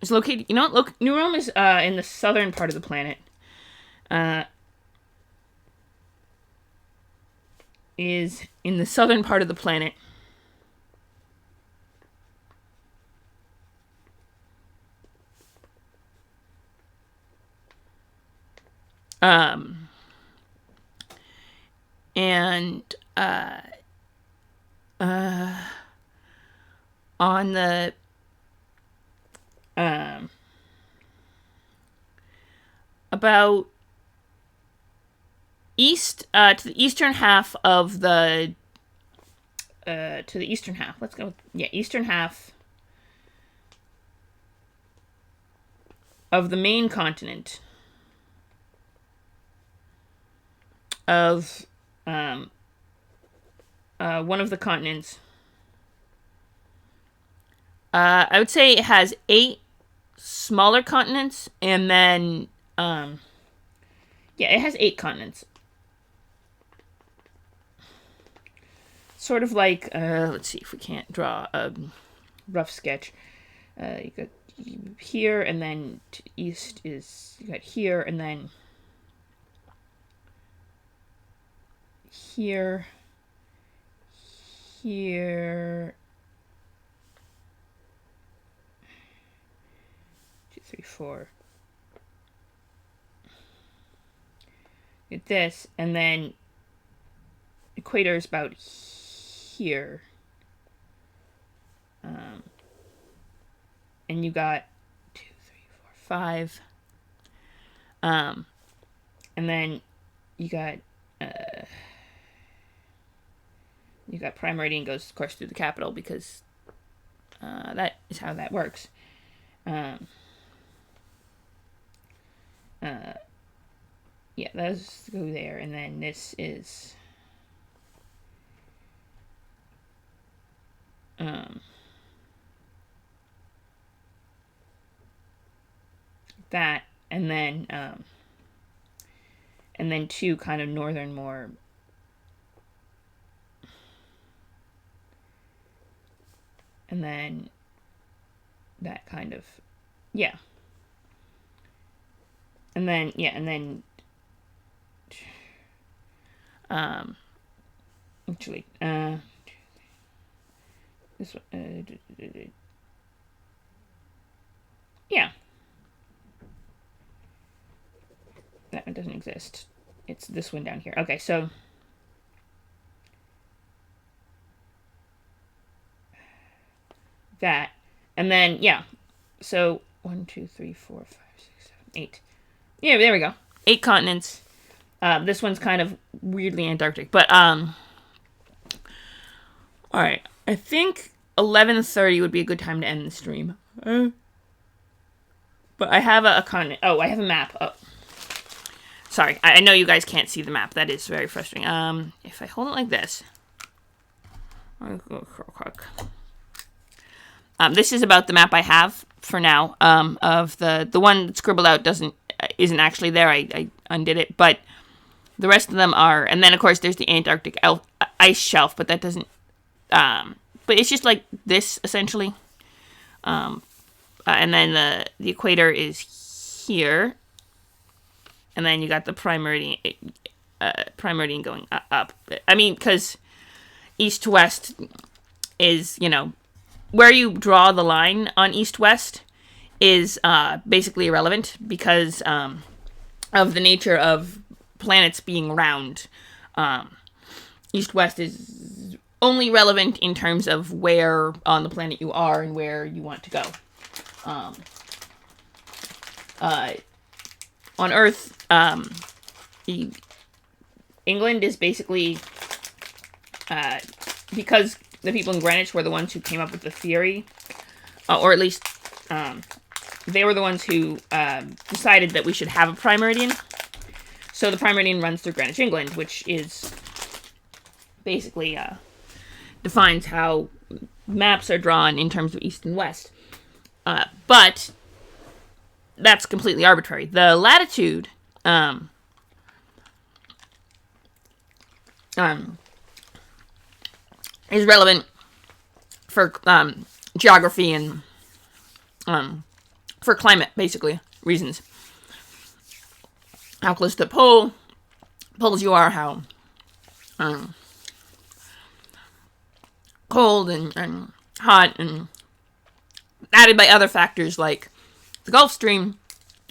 S1: is located, New Rome is, in the southern part of the planet, is in the southern part of the planet. And on the about east to the eastern half of the eastern half. Let's go. Yeah, eastern half of the main continent of one of the continents. I would say it has 8 smaller continents, and then it has 8 continents. Sort of like, let's see if we can't draw a rough sketch. You got here, and then to east is, you got here, and then here, 2, 3, 4. Get this, and then equator is about here. And you got 2, 3, 4, 5. And then you got prime meridian goes, of course, through the capital, because that is how that works. Those go there, and then this is that, and then 2 kind of northern, more and then that kind of, and then actually, this one, that one doesn't exist. It's this one down here. Okay, so that, and then so 1, 2, 3, 4, 5, 6, 7, 8. Yeah, there we go. 8 continents. This one's kind of weirdly Antarctic, but all right. I think 11:30 would be a good time to end the stream. But I have a continent. Oh, I have a map. Oh, sorry. I know you guys can't see the map. That is very frustrating. If I hold it like this, this is about the map I have for now. Of the one that's scribbled out isn't actually there. I undid it, but the rest of them are. And then of course there's the Antarctic ice shelf, but that doesn't. But it's just like this essentially. And then the equator is here, and then you got the prime meridian going up. I mean, because east to west is, where you draw the line on east-west is basically irrelevant because of the nature of planets being round. East-west is only relevant in terms of where on the planet you are and where you want to go. On Earth, England is basically, because the people in Greenwich were the ones who came up with the theory, or at least they were the ones who decided that we should have a prime meridian. So the Prime Meridian runs through Greenwich, England, which is basically defines how maps are drawn in terms of east and west. But that's completely arbitrary. The latitude is relevant for geography and for climate, basically, reasons. How close to the poles you are, how cold and hot, and added by other factors like the Gulf Stream,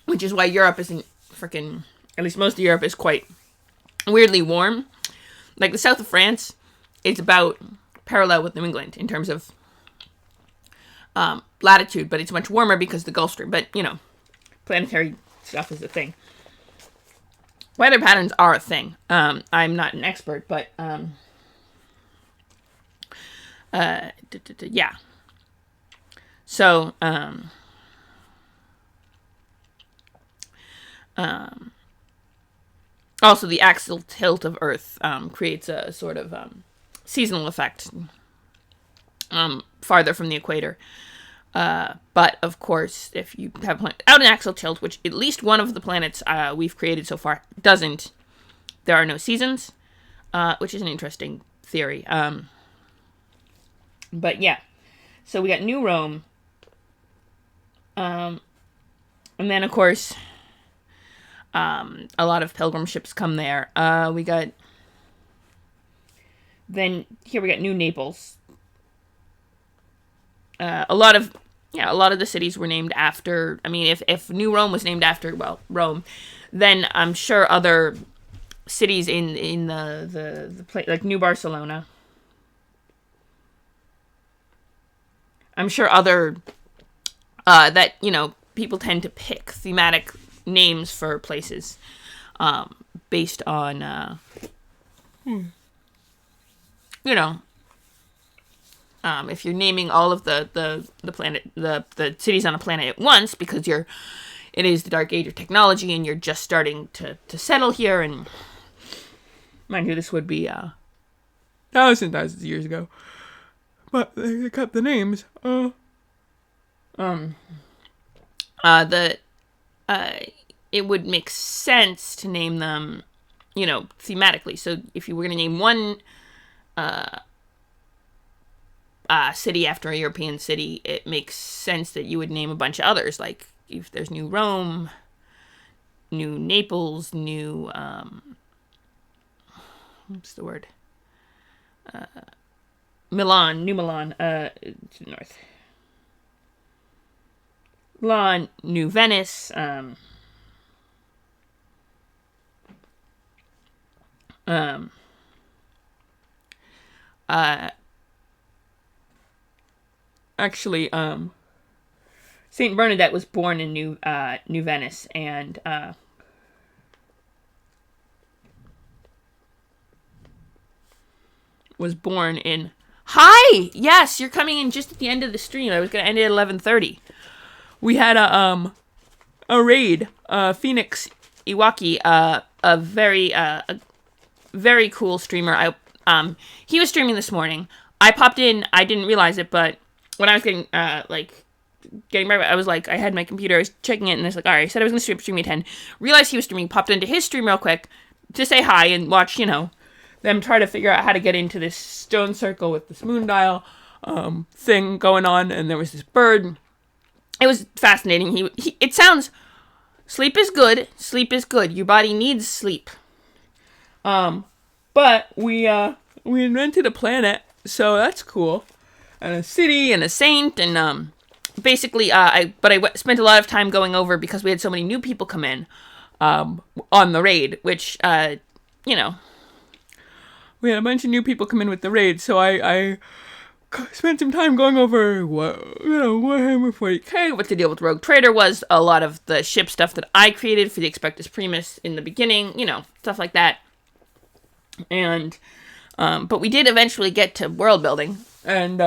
S1: which is why Europe isn't freaking, at least most of Europe is quite weirdly warm. Like the south of France, it's about parallel with New England in terms of latitude, but it's much warmer because of the Gulf Stream. But, planetary stuff is a thing. Weather patterns are a thing. I'm not an expert, but yeah. So, also the axial tilt of Earth creates a sort of seasonal effect farther from the equator. But, of course, if you have a planet out an axial tilt, which at least one of the planets we've created so far doesn't, there are no seasons, which is an interesting theory. But, yeah. So we got New Rome. And then, of course, a lot of pilgrim ships come there. We got New Naples. A lot of the cities were named after, I mean, if New Rome was named after, well, Rome, then I'm sure other cities in the place, like New Barcelona. I'm sure other, that, people tend to pick thematic names for places, based on, if you're naming all of the planet, the cities on a planet at once, because it is the dark age of technology and you're just starting to settle here, and mind you, this would be, thousands of years ago, but they kept the names, it would make sense to name them, thematically. So if you were going to name one, city after a European city, it makes sense that you would name a bunch of others. Like if there's New Rome, New Naples, New what's the word? Milan, New Milan, to the north. Milan, New Venice, actually, Saint Bernadette was born in New Venice, and was born in. Hi, yes, you're coming in just at the end of the stream. I was gonna end it at 11:30. We had a raid, Phoenix Iwaki, a very cool streamer. He was streaming this morning. I popped in. I didn't realize it, but when I was getting ready, I was like, I had my computer, I was checking it, and it's like, all right, I said I was going to stream at 10. Realized he was streaming, popped into his stream real quick to say hi and watch, them try to figure out how to get into this stone circle with this moon dial thing going on, and there was this bird. It was fascinating. It sounds, sleep is good. Sleep is good. Your body needs sleep. But we invented a planet, so that's cool. And a city and a saint, and basically, I spent a lot of time going over because we had so many new people come in on the raid, which we had a bunch of new people come in with the raid, so I spent some time going over Warhammer 40k, what the deal with Rogue Trader was, a lot of the ship stuff that I created for the Expectus Primus in the beginning, stuff like that. And but we did eventually get to world building, and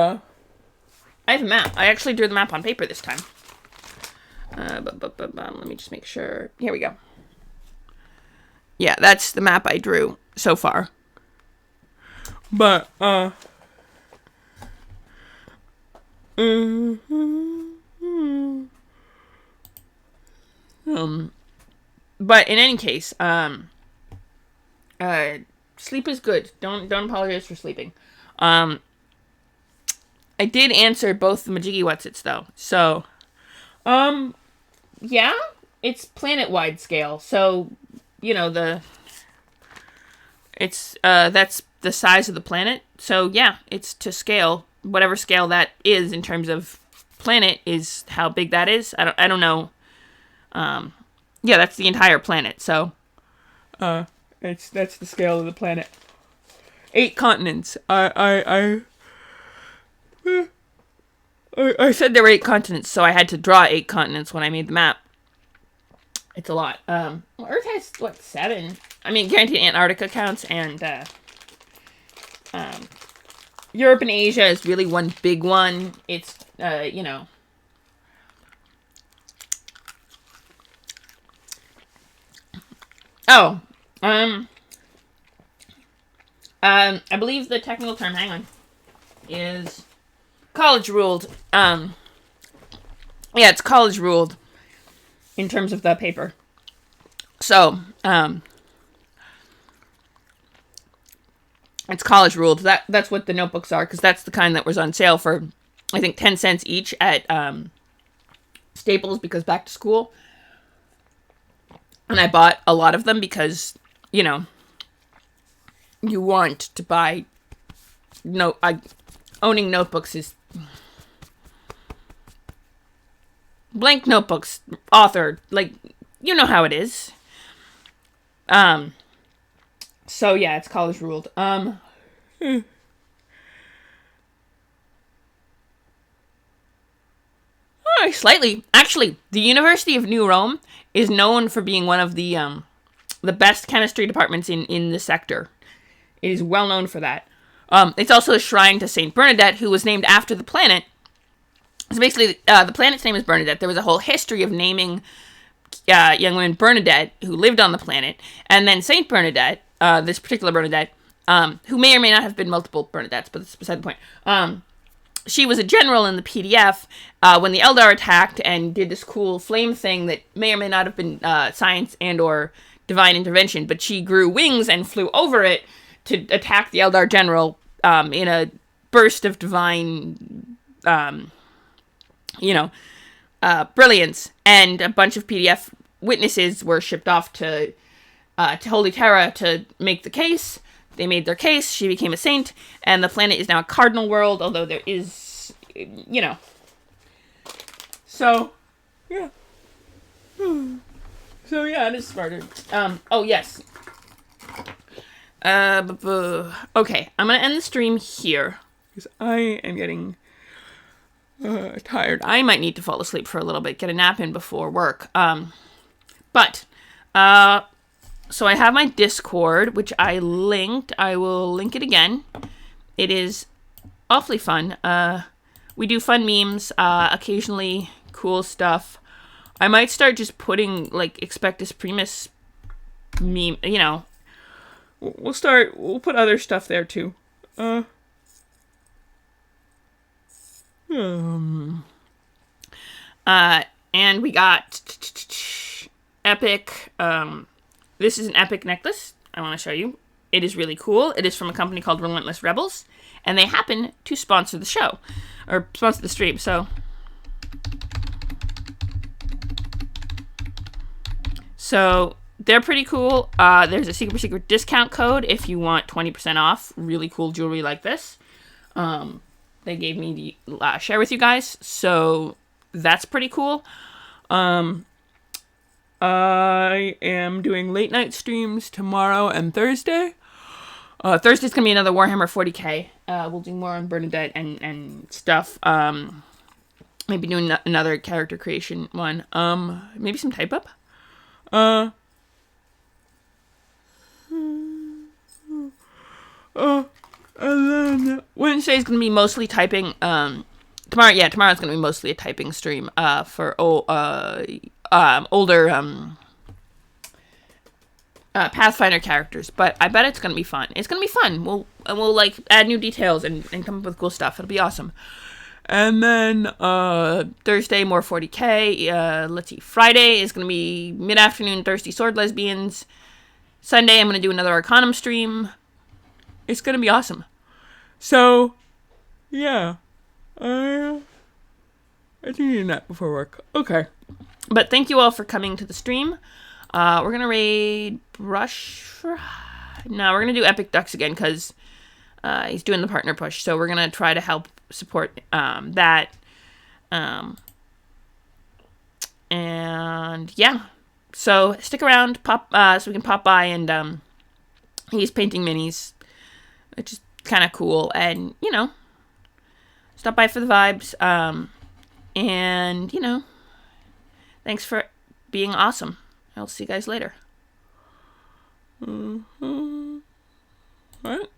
S1: I have a map. I actually drew the map on paper this time. Let me just make sure. Here we go. yeah, that's the map I drew so far. But, but in any case, sleep is good. Don't apologize for sleeping. I did answer both the Majiggy Whatsits though. So, yeah, it's planet-wide scale. So, you know, that's the size of the planet. So, yeah, it's to scale. Whatever scale that is in terms of planet is how big that is. I don't know. Yeah, that's the entire planet. So, that's the scale of the planet. 8 continents. I said there were 8 continents, so I had to draw 8 continents when I made the map. It's a lot. Well, Earth has, 7? I mean, guaranteed Antarctica counts, and, Europe and Asia is really one big one. It's, you know. Oh, I believe the technical term, hang on, is college ruled. Yeah, it's college ruled in terms of the paper. So, it's college ruled. That's what the notebooks are, because that's the kind that was on sale for, I think, 10 cents each at Staples, because back to school. And I bought a lot of them because, you know, you want to buy, owning notebooks is, blank notebooks, authored, you know how it is. So yeah, it's college ruled. Slightly. Actually, the University of New Rome is known for being one of the best chemistry departments in the sector. It is well known for that. It's also a shrine to Saint Bernadette, who was named after the planet. So basically, the planet's name is Bernadette. There was a whole history of naming young women Bernadette who lived on the planet, and then Saint Bernadette, this particular Bernadette, who may or may not have been multiple Bernadettes, but that's beside the point. She was a general in the PDF when the Eldar attacked and did this cool flame thing that may or may not have been science and or divine intervention, but she grew wings and flew over it to attack the Eldar general in a burst of divine, brilliance. And a bunch of PDF witnesses were shipped off to Holy Terra to make the case. They made their case, she became a saint, and the planet is now a cardinal world, although there is, So, yeah. So, yeah, it is smarter. Oh, yes. Okay, I'm gonna end the stream here, because I am getting tired. I might need to fall asleep for a little bit, get a nap in before work. So I have my Discord, which I linked. I will link it again. It is awfully fun. We do fun memes, occasionally cool stuff. I might start just putting, Expectus Primus meme, We'll put other stuff there, too. And we got Epic, this is an epic necklace I want to show you. It is really cool. It is from a company called Relentless Rebels, and they happen to sponsor the show, or sponsor the stream, so they're pretty cool. There's a secret discount code if you want 20% off really cool jewelry like this. They gave me to share with you guys, so that's pretty cool. I am doing late night streams tomorrow and Thursday. Thursday's gonna be another Warhammer 40k. We'll do more on Bernadette and stuff. Maybe doing another character creation one. Maybe some type up. And then Wednesday's gonna be mostly typing. Tomorrow's gonna be mostly a typing stream. For older Pathfinder characters, but I bet it's gonna be fun. It's gonna be fun. We'll like add new details and come up with cool stuff. It'll be awesome. And then Thursday, more 40k. Let's see. Friday is gonna be mid-afternoon Thirsty Sword Lesbians. Sunday, I'm gonna do another Arcanum stream. It's gonna be awesome. So, yeah, I think you need that before work. Okay, but thank you all for coming to the stream. We're gonna raid Brush. No, we're gonna do Epic Ducks again because he's doing the partner push. So we're gonna try to help support that. And yeah, so stick around, so we can pop by, and he's painting minis, which is kind of cool, and stop by for the vibes. And thanks for being awesome. I'll see you guys later. What?